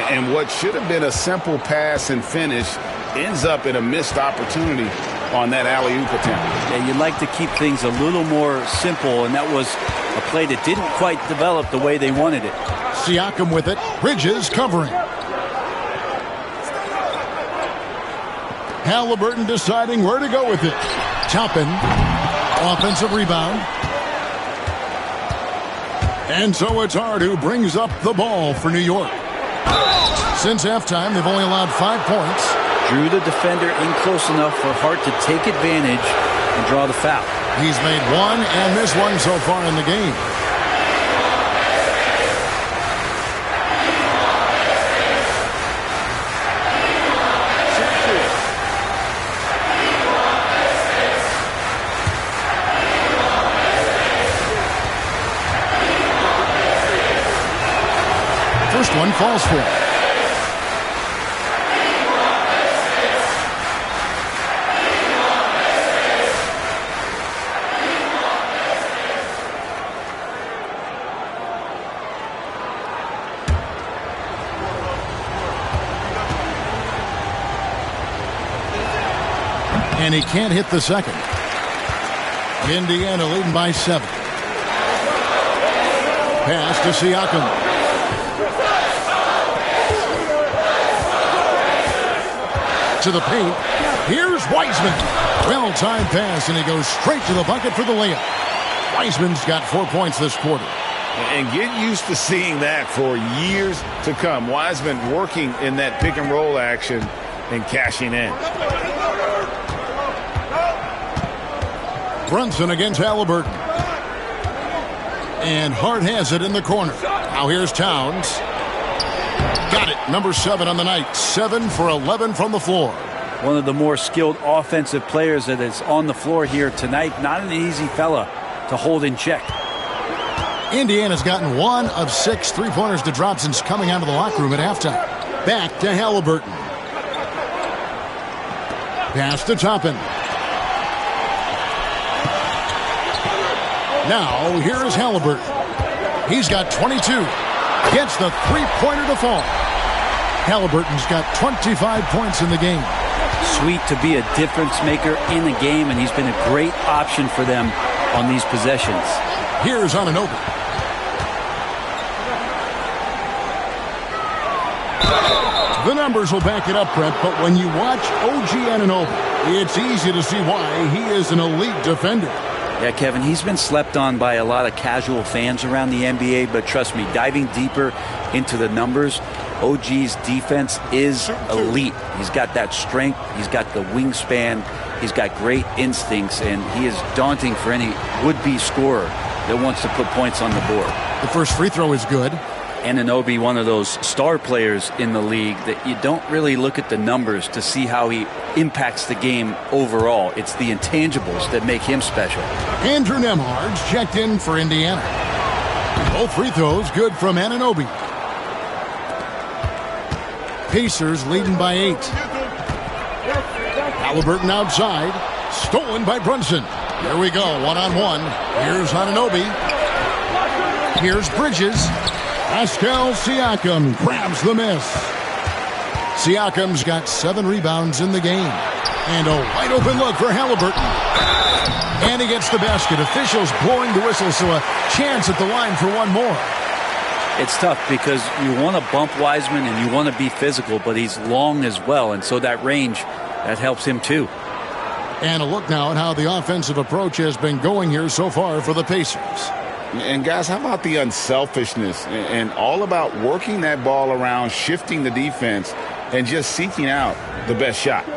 And what should have been a simple pass and finish ends up in a missed opportunity on that alley-oop attempt. Yeah, you'd like to keep things a little more simple, and that was a play that didn't quite develop the way they wanted it. Siakam with it. Bridges covering. Halliburton deciding where to go with it. Toppin. Offensive rebound. And so it's Hart who brings up the ball for New York. Since halftime, they've only allowed 5 points. Drew the defender in close enough for Hart to take advantage and draw the foul. He's made 1 and missed 1 so far in the game. First one falls for him. And he can't hit the second. Indiana leading by 7. Pass to Siakam. To the paint. Here's Wiseman. Well-timed pass, and he goes straight to the bucket for the layup. Wiseman's got 4 points this quarter. And get used to seeing that for years to come. Wiseman working in that pick-and-roll action and cashing in. Brunson against Halliburton. And Hart has it in the corner. Now here's Towns. Got it. Number 7 on the night. 7 for 11 from the floor. One of the more skilled offensive players that is on the floor here tonight. Not an easy fella to hold in check. Indiana's gotten 1 of 6 three-pointers to drop since coming out of the locker room at halftime. Back to Halliburton. Pass to Toppin. Now, here's Halliburton. He's got 22. Gets the three-pointer to fall. Halliburton's got 25 points in the game. Sweet to be a difference maker in the game, and he's been a great option for them on these possessions. Here's Anunoby. The numbers will back it up, Brett, but when you watch OG Anunoby, it's easy to see why he is an elite defender. Yeah, Kevin, he's been slept on by a lot of casual fans around the NBA, but trust me, diving deeper into the numbers, OG's defense is elite. He's got that strength, he's got the wingspan, he's got great instincts, and he is daunting for any would-be scorer that wants to put points on the board. The first free throw is good. Anunoby, one of those star players in the league that you don't really look at the numbers to see how he impacts the game overall. It's the intangibles that make him special. Andrew Nembhard's checked in for Indiana. Both free throws good from Anunoby. Pacers leading by 8. Halliburton outside. Stolen by Brunson. There we go, one-on-one. Here's Anunoby. Here's Bridges. Pascal Siakam grabs the miss. Siakam's got 7 rebounds in the game. And a wide open look for Halliburton. And he gets the basket. Officials blowing the whistle, so a chance at the line for one more. It's tough because you want to bump Wiseman and you want to be physical, but he's long as well, and so that range, that helps him too. And a look now at how the offensive approach has been going here so far for the Pacers. And guys, how about the unselfishness and all about working that ball around, shifting the defense, and just seeking out the best shot?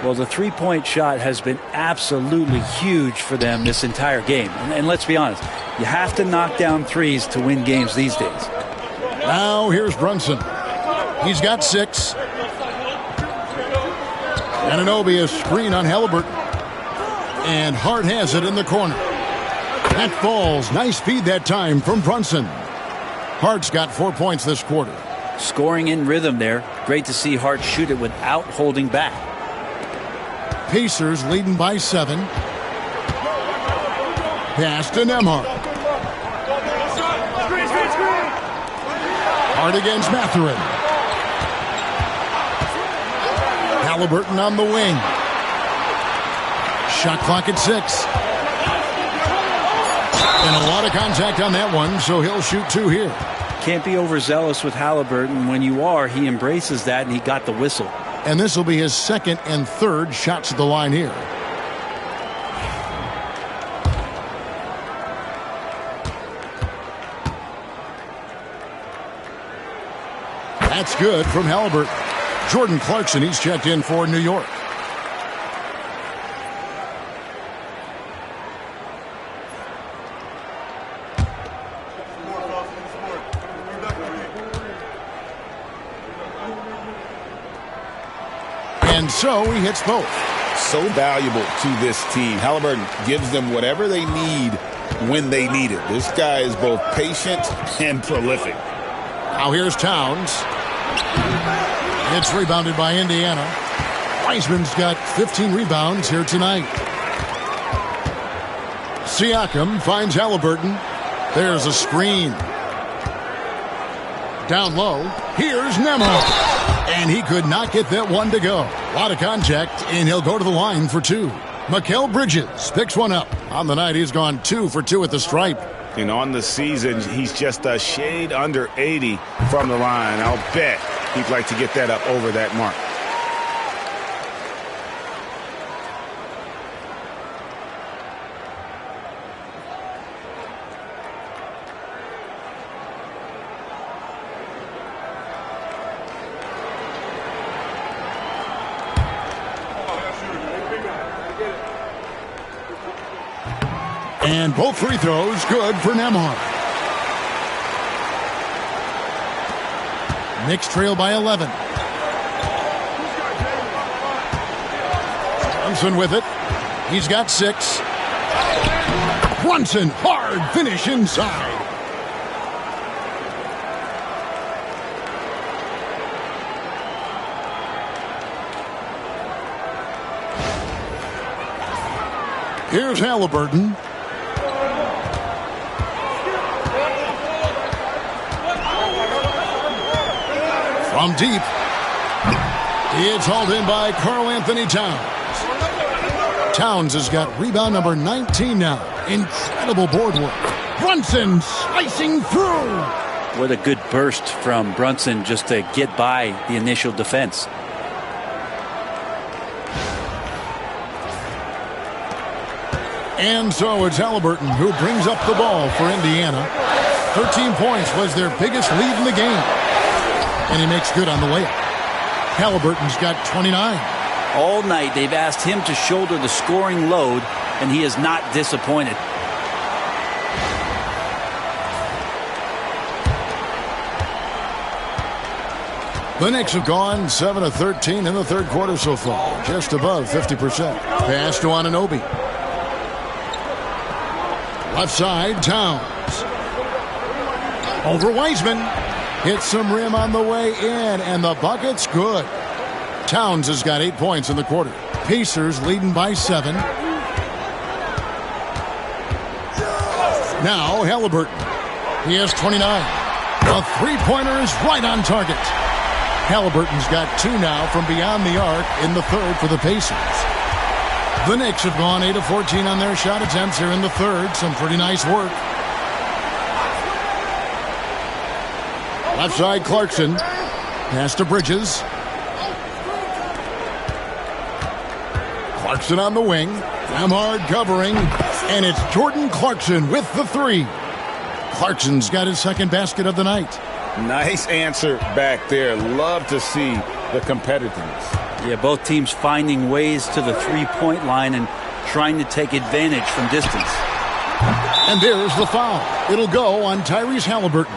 Well, the three-point shot has been absolutely huge for them this entire game. And let's be honest, you have to knock down threes to win games these days. Now here's Brunson. He's got 6. Anunoby a screen on Halliburton. And Hart has it in the corner. That falls. Nice feed that time from Brunson. Hart's got 4 points this quarter. Scoring in rhythm there. Great to see Hart shoot it without holding back. Pacers leading by 7. Pass to Nembhard. Hart against Mathurin. Halliburton on the wing. Shot clock at 6. And a lot of contact on that one, so he'll shoot 2 here. Can't be overzealous with Halliburton. When you are, he embraces that, and he got the whistle. And this will be his 2nd and 3rd shots at the line here. That's good from Halliburton. Jordan Clarkson, he's checked in for New York. And so he hits both. So valuable to this team. Halliburton gives them whatever they need when they need it. This guy is both patient and prolific. Now here's Towns. It's rebounded by Indiana. Wiseman's got 15 rebounds here tonight. Siakam finds Halliburton. There's a screen. Down low. Here's Nembhard. And he could not get that one to go. A lot of contact, and he'll go to the line for two. Mikal Bridges picks one up. On the night, he's gone 2 for 2 at the stripe. And on the season, he's just a shade under 80 from the line. I'll bet he'd like to get that up over that mark. And both free throws good for Nembhard. Knicks trail by 11. Brunson with it. He's got 6. Brunson, hard finish inside. Here's Halliburton. From deep, it's hauled in by Karl-Anthony Towns. Towns has got rebound number 19 now. Incredible board work. Brunson slicing through. What a good burst from Brunson just to get by the initial defense. And so it's Halliburton who brings up the ball for Indiana. 13 points was their biggest lead in the game. And he makes good on the layup. Halliburton's got 29. All night they've asked him to shoulder the scoring load, and he is not disappointed. The Knicks have gone 7 of 13 in the third quarter so far, just above 50%. Pass to Anunoby. Left side, Towns. Over Wiseman. Hits some rim on the way in, and the bucket's good. Towns has got 8 points in the quarter. Pacers leading by 7. Now Halliburton. He has 29. The three-pointer is right on target. Halliburton's got 2 now from beyond the arc in the third for the Pacers. The Knicks have gone 8 of 14 on their shot attempts here in the third. Some pretty nice work. Left side, Clarkson. Pass to Bridges. Clarkson on the wing. Nembhard covering. And it's Jordan Clarkson with the 3. Clarkson's got his second basket of the night. Nice answer back there. Love to see the competitiveness. Yeah, both teams finding ways to the three-point line and trying to take advantage from distance. And there's the foul. It'll go on Tyrese Halliburton.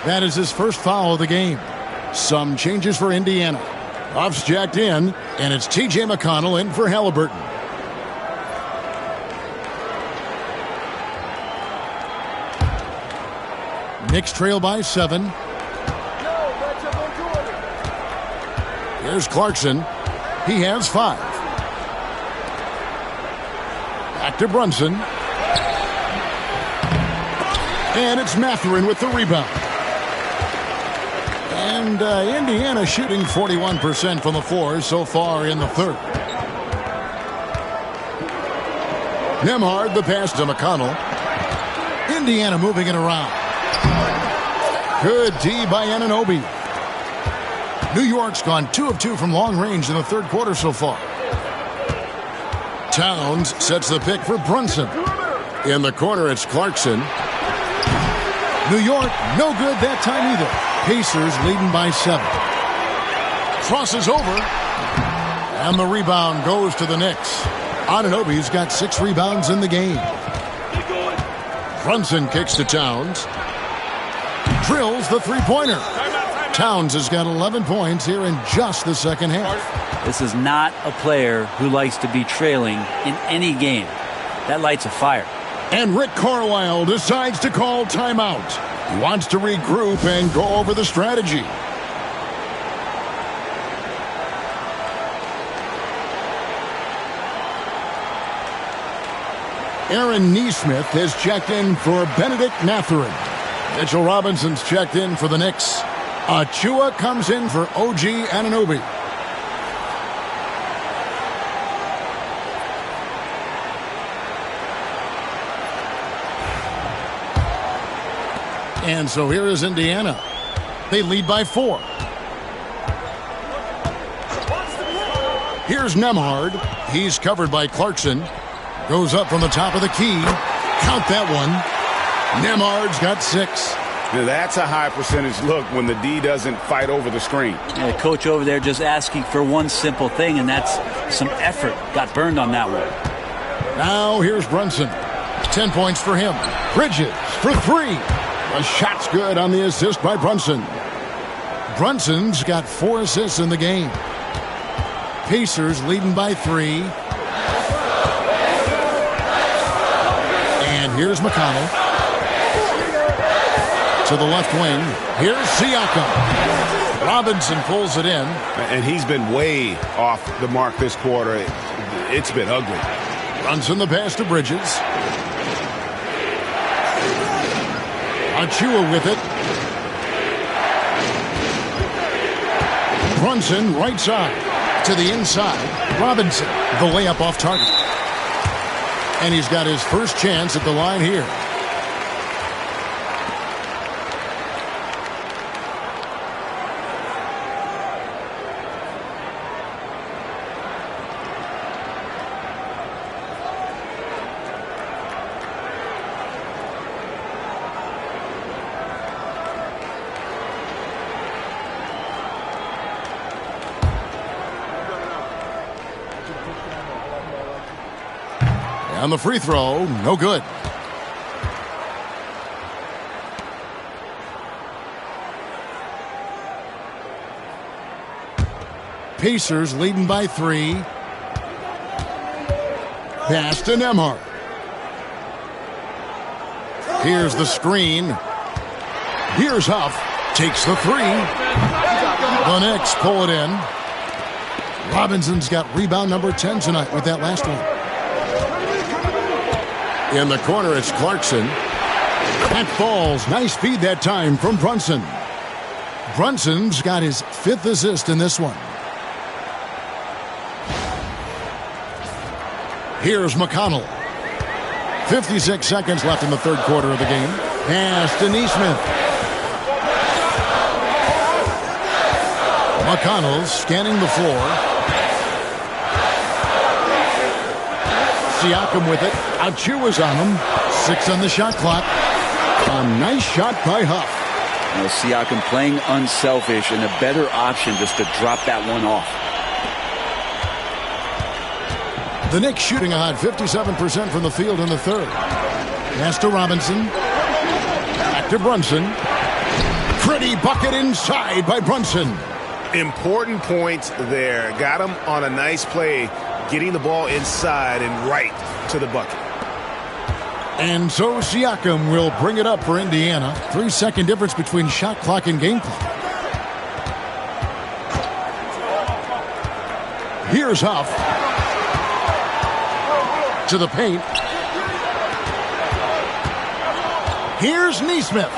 That is his first foul of the game. Some changes for Indiana. Off's jacked in, and it's T.J. McConnell in for Halliburton. Knicks trail by 7. Here's Clarkson. He has 5. Back to Brunson. And it's Mathurin with the rebound. And Indiana shooting 41% from the floor so far in the third. Nembhard, the pass to McConnell. Indiana moving it around. Good D by Anunoby. New York's gone 2 of 2 from long range in the third quarter so far. Towns sets the pick for Brunson. In the corner, it's Clarkson. New York, no good that time either. Pacers leading by 7. Crosses over. And the rebound goes to the Knicks. Anunoby's got 6 rebounds in the game. Brunson kicks to Towns. Drills the three-pointer. Towns has got 11 points here in just the second half. This is not a player who likes to be trailing in any game. That lights a fire. And Rick Carlisle decides to call timeout. He wants to regroup and go over the strategy. Aaron Nesmith has checked in for Benedict Mathurin. Mitchell Robinson's checked in for the Knicks. Achua comes in for OG Anunoby. And so here is Indiana. They lead by 4. Here's Nembhard. He's covered by Clarkson. Goes up from the top of the key. Count that one. Nembhard's got 6. Now that's a high percentage look when the D doesn't fight over the screen. Yeah, coach over there just asking for one simple thing, and that's some effort. Got burned on that one. Now here's Brunson. 10 points for him. Bridges for 3. A shot's good on the assist by Brunson. Brunson's got 4 assists in the game. Pacers leading by 3. And here's McConnell. To the left wing. Here's Siakam. Robinson pulls it in. And he's been way off the mark this quarter. It's been ugly. Brunson the pass to Bridges. Achua with it. Brunson right side to the inside. Robinson the layup off target. And he's got his first chance at the line here. On the free throw, no good. Pacers leading by 3. Pass to Nembhard. Here's the screen. Here's Huff. Takes the 3. The Knicks pull it in. Robinson's got rebound number 10 tonight with that last one. In the corner, it's Clarkson. That falls. Nice feed that time from Brunson. Brunson's got his 5th assist in this one. Here's McConnell. 56 seconds left in the third quarter of the game. Pass to Nesmith. McConnell scanning the floor. Siakam with it. Achua's on him. 6 on the shot clock. A nice shot by Huff. You know, Siakam playing unselfish and a better option just to drop that one off. The Knicks shooting a hot 57% from the field in the third. Pass to Robinson. Back to Brunson. Pretty bucket inside by Brunson. Important points there. Got him on a nice play, getting the ball inside and right to the bucket. And so Siakam will bring it up for Indiana. 3-second difference between shot clock and game clock. Here's Huff. To the paint. Here's Nesmith.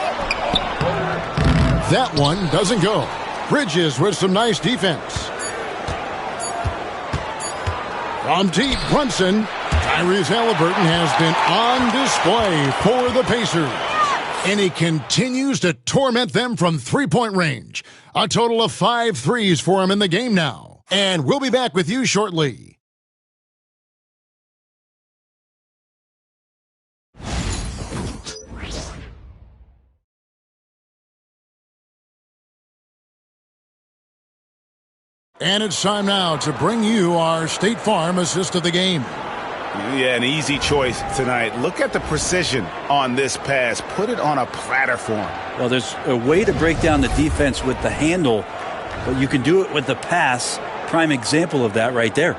That one doesn't go. Bridges with some nice defense. From deep, Brunson. Tyrese Halliburton has been on display for the Pacers. And he continues to torment them from three-point range. A total of 5 threes for him in the game now. And we'll be back with you shortly. And it's time now to bring you our State Farm assist of the game. Yeah, an easy choice tonight. Look at the precision on this pass. Put it on a platter for him. Well, there's a way to break down the defense with the handle, but you can do it with the pass. Prime example of that right there.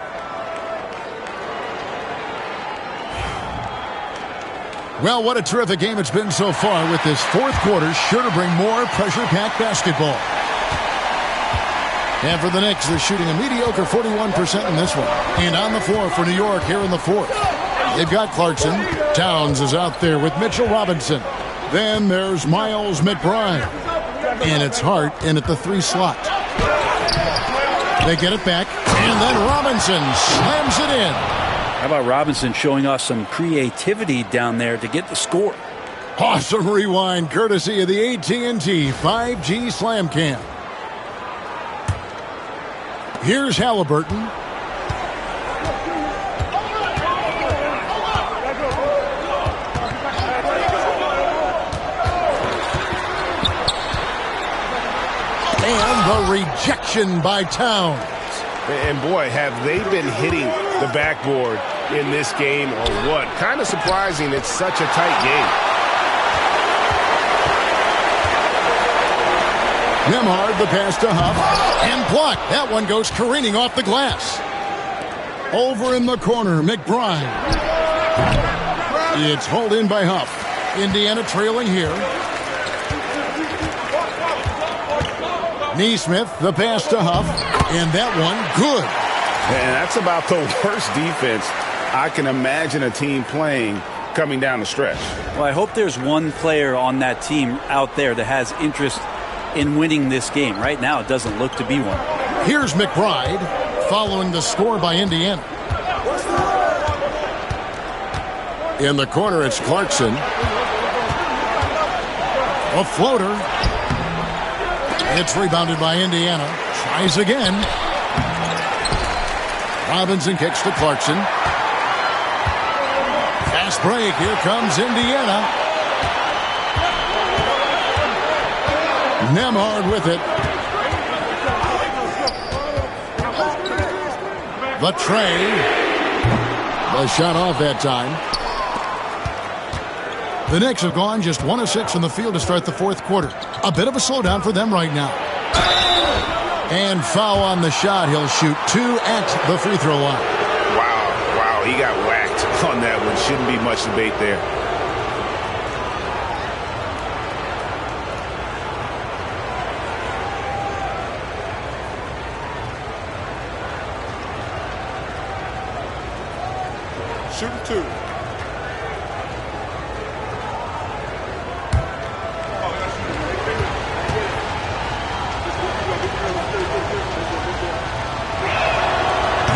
Well, what a terrific game it's been so far, with this fourth quarter sure to bring more pressure-packed basketball. And for the Knicks, they're shooting a mediocre 41% in this one. And on the floor for New York here in the fourth. They've got Clarkson. Towns is out there with Mitchell Robinson. Then there's Miles McBride. And it's Hart in at the 3 slot. They get it back, and then Robinson slams it in. How about Robinson showing us some creativity down there to get the score? Awesome rewind, courtesy of the AT&T 5G Slam Cam. Here's Halliburton. And the rejection by Towns. And boy, have they been hitting the backboard in this game or what? Kind of surprising. It's such a tight game. Nembhard, the pass to Huff, and blocked. That one goes careening off the glass. Over in the corner, McBride. It's hauled in by Huff. Indiana trailing here. Neesmith, the pass to Huff, and that one good. And that's about the worst defense I can imagine a team playing coming down the stretch. Well, I hope there's one player on that team out there that has interest in winning this game. Right now, it doesn't look to be one. Here's McBride following the score by Indiana. In the corner, it's Clarkson. A floater. It's rebounded by Indiana. Tries again. Robinson kicks to Clarkson. Fast break. Here comes Indiana. Nembhard with it. The tray. The shot off that time. The Knicks have gone just 1 of 6 from the field to start the fourth quarter. A bit of a slowdown for them right now. And foul on the shot. He'll shoot 2 at the free throw line. Wow, he got whacked on that one. Shouldn't be much debate there. Shooting 2.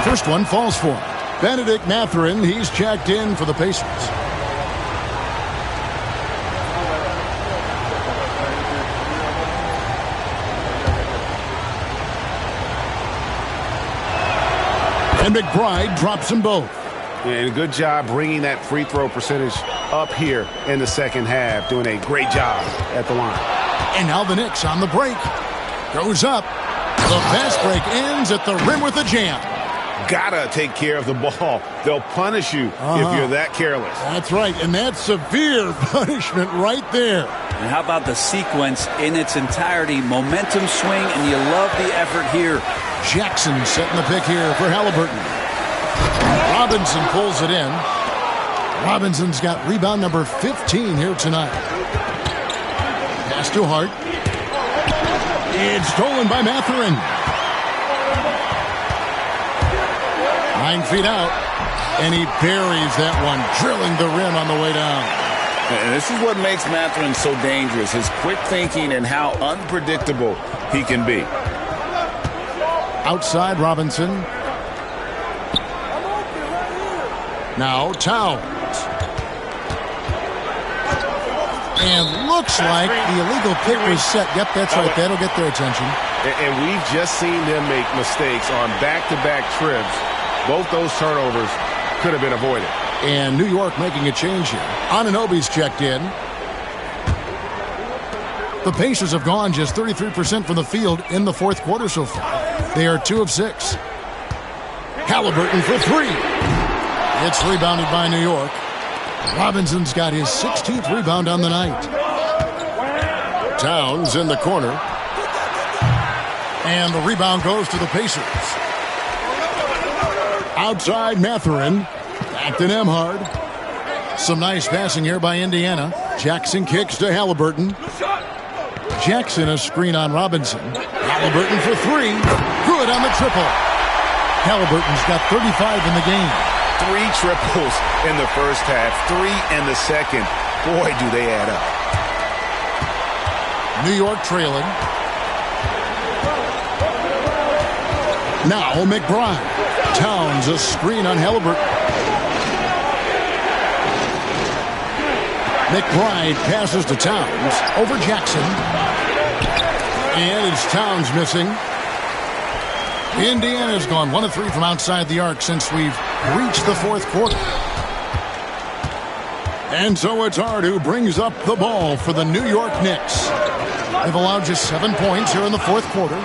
First one falls for him. Benedict Mathurin, he's checked in for the Pacers. And McBride drops them both. And good job bringing that free throw percentage up here in the second half. Doing a great job at the line. And now the Knicks on the break. Goes up. The fast break ends at the rim with a jam. Gotta take care of the ball. They'll punish you if you're that careless. That's right, and that's severe punishment right there. And how about the sequence in its entirety? Momentum swing, and you love the effort here. Jackson setting the pick here for Halliburton. Robinson pulls it in. Robinson's got rebound number 15 here tonight. Pass to Hart. It's stolen by Mathurin. 9 feet out, and he buries that one, drilling the rim on the way down. And this is what makes Mathurin so dangerous, his quick thinking and how unpredictable he can be. Outside Robinson. Now Towns. And looks like the illegal pick was set. Yep, that's right. That'll get their attention. And we've just seen them make mistakes on back-to-back trips. Both those turnovers could have been avoided. And New York making a change here. Anunoby's checked in. The Pacers have gone just 33% from the field in the fourth quarter so far. They are 2 of 6. Halliburton for 3. It's rebounded by New York. Robinson's got his 16th rebound on the night. Towns in the corner. And the rebound goes to the Pacers. Outside Mathurin. Back to Nembhard. Some nice passing here by Indiana. Jackson kicks to Halliburton. Jackson a screen on Robinson. Halliburton for 3. Good on the triple. Halliburton's got 35 in the game. 3 triples in the first half, 3 in the second. Boy, do they add up. New York trailing. Now McBride. Towns a screen on Halliburton. McBride passes to Towns over Jackson. And it's Towns missing. Indiana's gone 1 of 3 from outside the arc since we've reached the fourth quarter. And so it's Hart who brings up the ball for the New York Knicks. They've allowed just 7 points here in the fourth quarter.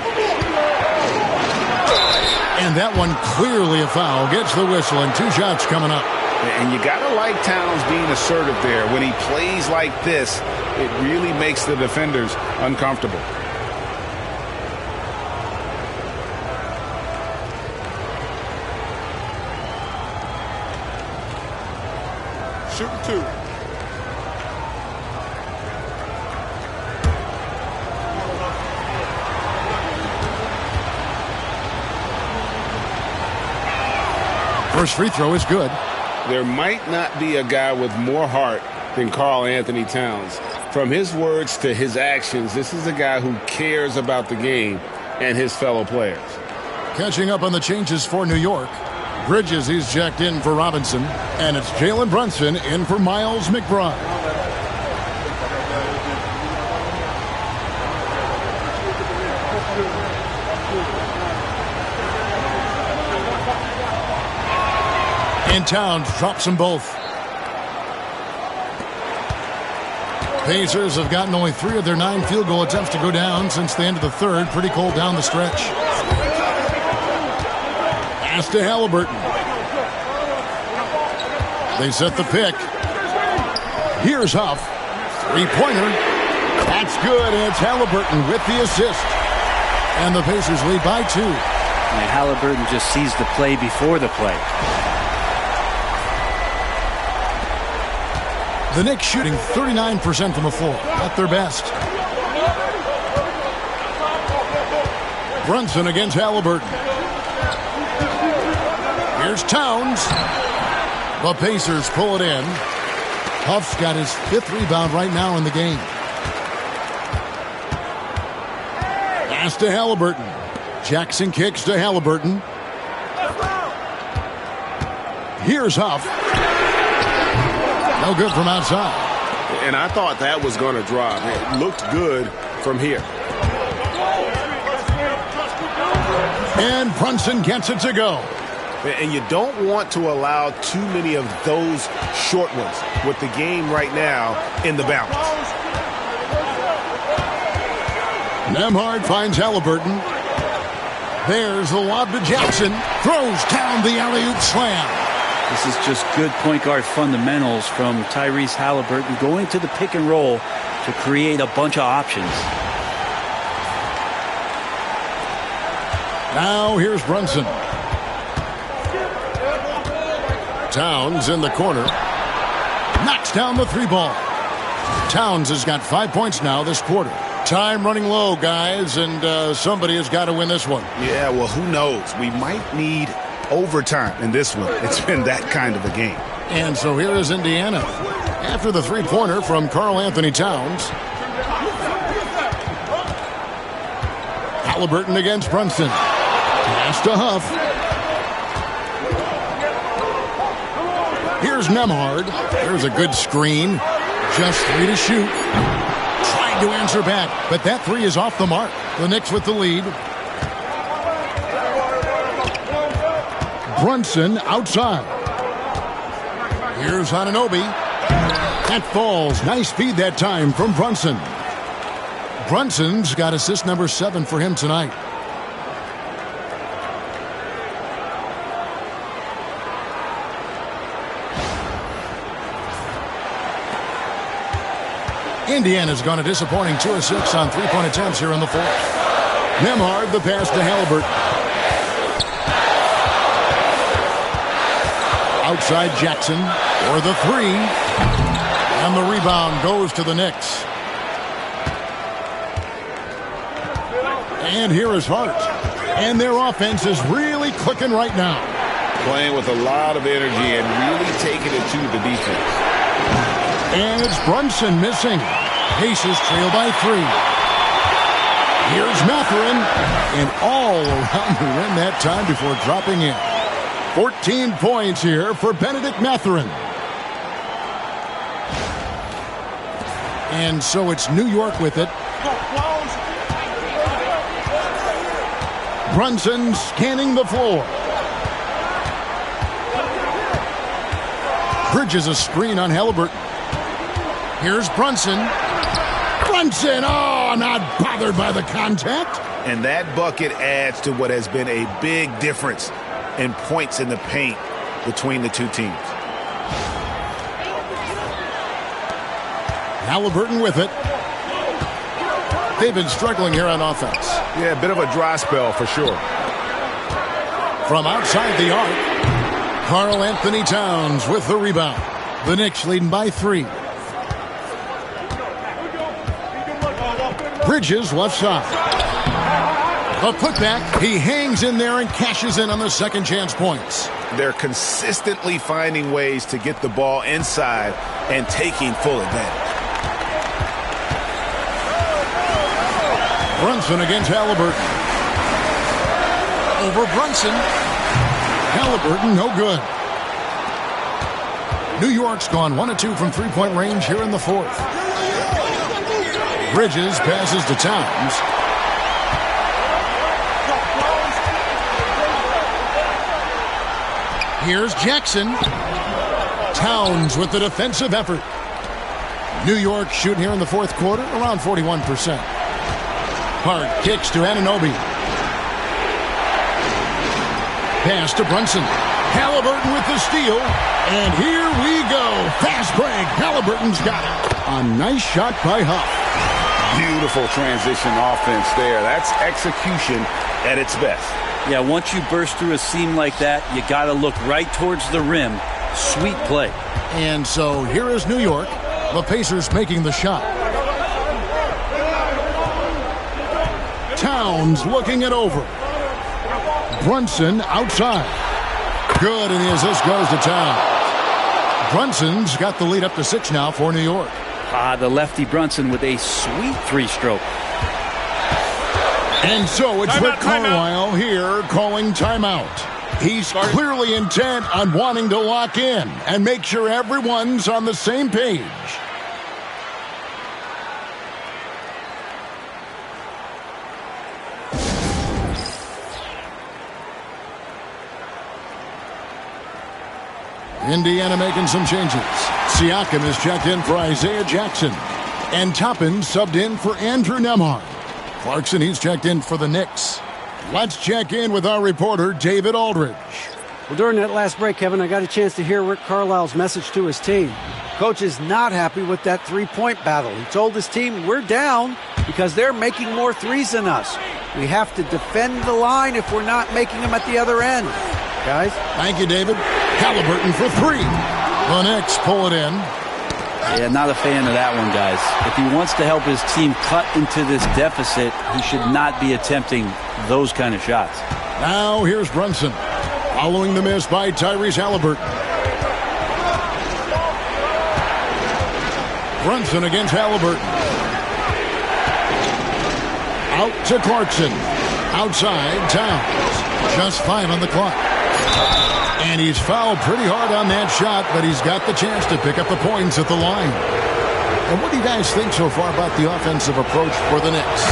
And that one clearly a foul. Gets the whistle and 2 shots coming up. And you got to like Towns being assertive there. When he plays like this, it really makes the defenders uncomfortable. Shoot 2. First free throw is good. There might not be a guy with more heart than Karl Anthony Towns. From his words to his actions, this is a guy who cares about the game and his fellow players. Catching up on the changes for New York. Bridges, he's checked in for Robinson. And it's Jalen Brunson in for Miles McBride. And Towns drops them both. Pacers have gotten only 3 of their 9 field goal attempts to go down since the end of the third. Pretty cold down the stretch. Pass to Halliburton. They set the pick. Here's Huff. 3-pointer. That's good, and it's Halliburton with the assist. And the Pacers lead by 2. And Halliburton just sees the play before the play. The Knicks shooting 39% from the floor. At their best. Brunson against Halliburton. Here's Towns. The Pacers pull it in. Huff's got his 5th rebound right now in the game. Pass to Halliburton. Jackson kicks to Halliburton. Here's Huff. No good from outside. And I thought that was going to drop. It looked good from here. And Brunson gets it to go. And you don't want to allow too many of those short ones with the game right now in the balance. Nembhard finds Halliburton. There's the lob to Jackson. Throws down the alley-oop slam. This is just good point guard fundamentals from Tyrese Halliburton going to the pick and roll to create a bunch of options. Now here's Brunson. Towns in the corner. Knocks down the 3-ball. Towns has got 5 points now this quarter. Time running low, guys, and somebody has got to win this one. Yeah, well, who knows? We might need overtime in this one. It's been that kind of a game. And so here is Indiana. After the 3-pointer from Karl Anthony Towns. Halliburton against Brunson. Pass to Huff. Here's Nembhard. There's a good screen. Just 3 to shoot. Tried to answer back, but that 3 is off the mark. The Knicks with the lead. Brunson outside. Here's Anunoby. That falls. Nice feed that time from Brunson. Brunson's got assist number 7 for him tonight. Indiana's gone a disappointing 2 of 6 on 3-point attempts here in the fourth. Nembhard, the pass to Halliburton. Outside Jackson for the 3. And the rebound goes to the Knicks. And here is Hart. And their offense is really clicking right now. Playing with a lot of energy and really taking it to the defense. And it's Brunson missing. Pacers trail by 3. Here's Mathurin, and all around the rim that time before dropping in. 14 points here for Benedict Mathurin. And so it's New York with it. Brunson scanning the floor. Bridges a screen on Halliburton. Here's Brunson. Brunson, oh, not bothered by the contact. And that bucket adds to what has been a big difference in points in the paint between the two teams. Halliburton with it. They've been struggling here on offense. Yeah, a bit of a dry spell for sure. From outside the arc, Karl Anthony Towns with the rebound. The Knicks leading by 3. Bridges left side. A putback. He hangs in there and cashes in on the second chance points. They're consistently finding ways to get the ball inside and taking full advantage. Brunson against Halliburton. Over Brunson. Halliburton, no good. New York's gone 1 of 2 from three-point range here in the fourth. Bridges passes to Towns. Here's Jackson. Towns with the defensive effort. New York shooting here in the fourth quarter around 41%. Hart kicks to Anunoby. Pass to Brunson. Halliburton with the steal. And here we go. Fast break. Halliburton's got it. A nice shot by Huff. Beautiful transition offense there. That's execution at its best. Yeah, once you burst through a seam like that, you got to look right towards the rim. Sweet play. And so here is New York. The Pacers making the shot. Towns looking it over. Brunson outside. Good, and the assist goes to Towns. Brunson's got the lead up to 6 now for New York. The lefty Brunson with a sweet 3-stroke. And so it's Rick Carlisle here calling timeout. He's clearly intent on wanting to lock in and make sure everyone's on the same page. Indiana making some changes. Siakam is checked in for Isaiah Jackson. And Toppin subbed in for Andrew Nembhard. Clarkson, he's checked in for the Knicks. Let's check in with our reporter, David Aldridge. Well, during that last break, Kevin, I got a chance to hear Rick Carlisle's message to his team. Coach is not happy with that three-point battle. He told his team, we're down because they're making more threes than us. We have to defend the line if we're not making them at the other end. Guys? Thank you, David. Halliburton for 3. The Knicks pull it in. Yeah, not a fan of that one, guys. If he wants to help his team cut into this deficit, he should not be attempting those kind of shots. Now here's Brunson. Following the miss by Tyrese Halliburton. Brunson against Halliburton. Out to Clarkson. Outside, Towns. Just 5 on the clock. And he's fouled pretty hard on that shot, but he's got the chance to pick up the points at the line. And what do you guys think so far about the offensive approach for the Knicks?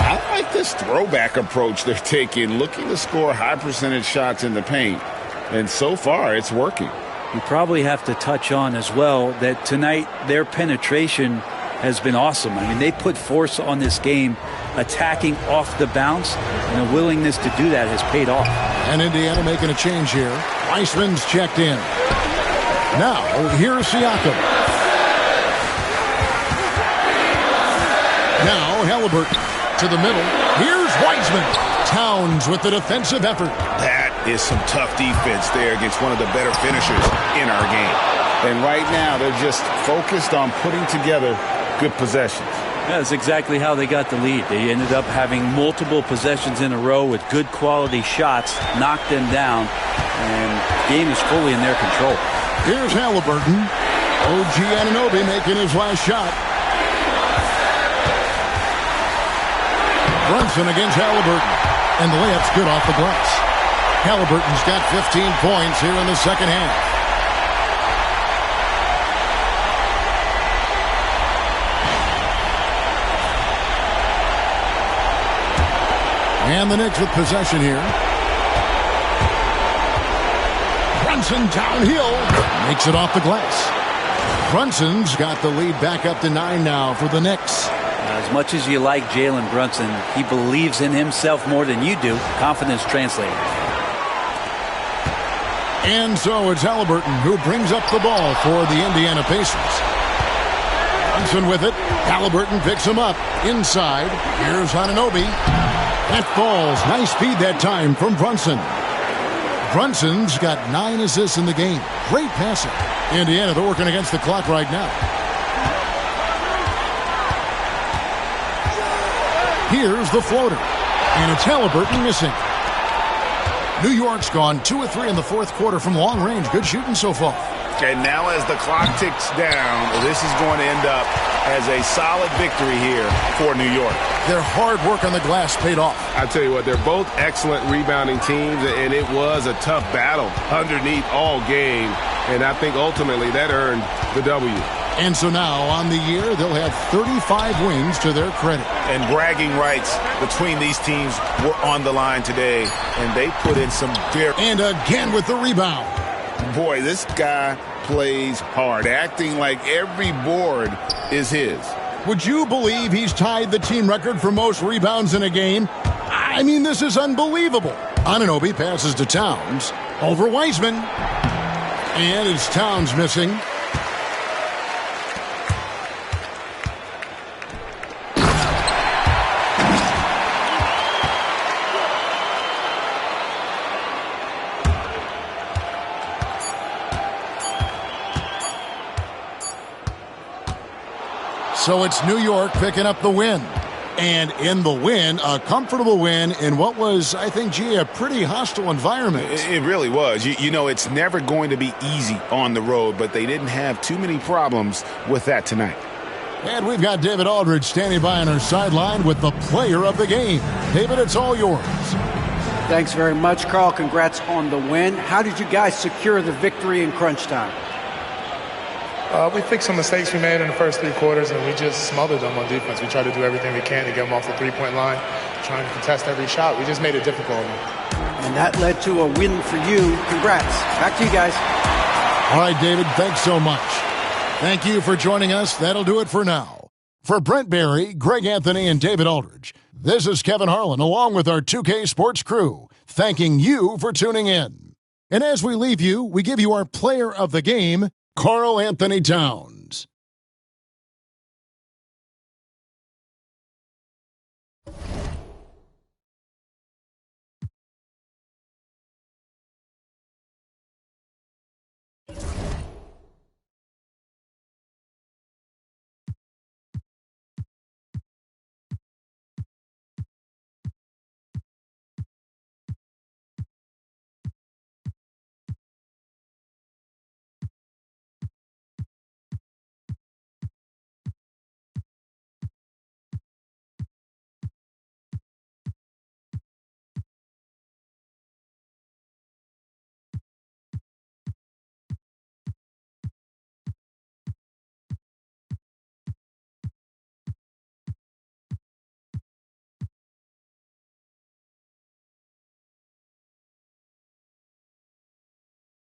I like this throwback approach they're taking, looking to score high percentage shots in the paint. And so far, it's working. You probably have to touch on as well that tonight their penetration has been awesome. I mean, they put force on this game, attacking off the bounce, and a willingness to do that has paid off. And Indiana making a change here. Weissman's checked in. Now, here's Siakam. Now, Halliburton to the middle. Here's Weissman. Towns with the defensive effort. That is some tough defense there against one of the better finishers in our game. And right now, they're just focused on putting together good possessions. That's exactly how they got the lead. They ended up having multiple possessions in a row with good quality shots, knocked them down, and the game is fully in their control. Here's Halliburton. OG Anunoby making his last shot. Brunson against Halliburton. And the layup's good off the glass. Halliburton's got 15 points here in the second half. And the Knicks with possession here. Brunson downhill. Makes it off the glass. Brunson's got the lead back up to 9 now for the Knicks. As much as you like Jalen Brunson, he believes in himself more than you do. Confidence translated. And so it's Halliburton who brings up the ball for the Indiana Pacers. Brunson with it. Halliburton picks him up. Inside. Here's Anunoby. That falls. Nice speed that time from Brunson. Brunson's got 9 assists in the game. Great passing. Indiana, they're working against the clock right now. Here's the floater. And it's Halliburton missing. New York's gone 2 of 3 in the fourth quarter from long range. Good shooting so far. And now as the clock ticks down, this is going to end up as a solid victory here for New York. Their hard work on the glass paid off. I tell you what, they're both excellent rebounding teams, and it was a tough battle underneath all game. And I think ultimately that earned the W. And so now on the year, they'll have 35 wins to their credit. And bragging rights between these teams were on the line today, and they put in some very... And again with the rebound. Boy, this guy plays hard, acting like every board is his. Would you believe he's tied the team record for most rebounds in a game? I mean, this is unbelievable. Anunoby passes to Towns. Over Wiseman. And it's Towns missing. So it's New York picking up the win. And in the win, a comfortable win in what was, I think, a pretty hostile environment. It really was. You know, it's never going to be easy on the road, but they didn't have too many problems with that tonight. And we've got David Aldridge standing by on our sideline with the player of the game. David, it's all yours. Thanks very much, Carl. Congrats on the win. How did you guys secure the victory in crunch time? We fixed some mistakes we made in the first 3 quarters, and we just smothered them on defense. We tried to do everything we can to get them off the three-point line, trying to contest every shot. We just made it difficult. And that led to a win for you. Congrats. Back to you guys. All right, David, thanks so much. Thank you for joining us. That'll do it for now. For Brent Barry, Greg Anthony, and David Aldridge, this is Kevin Harlan along with our 2K Sports crew, thanking you for tuning in. And as we leave you, we give you our player of the game, Karl Anthony Towns.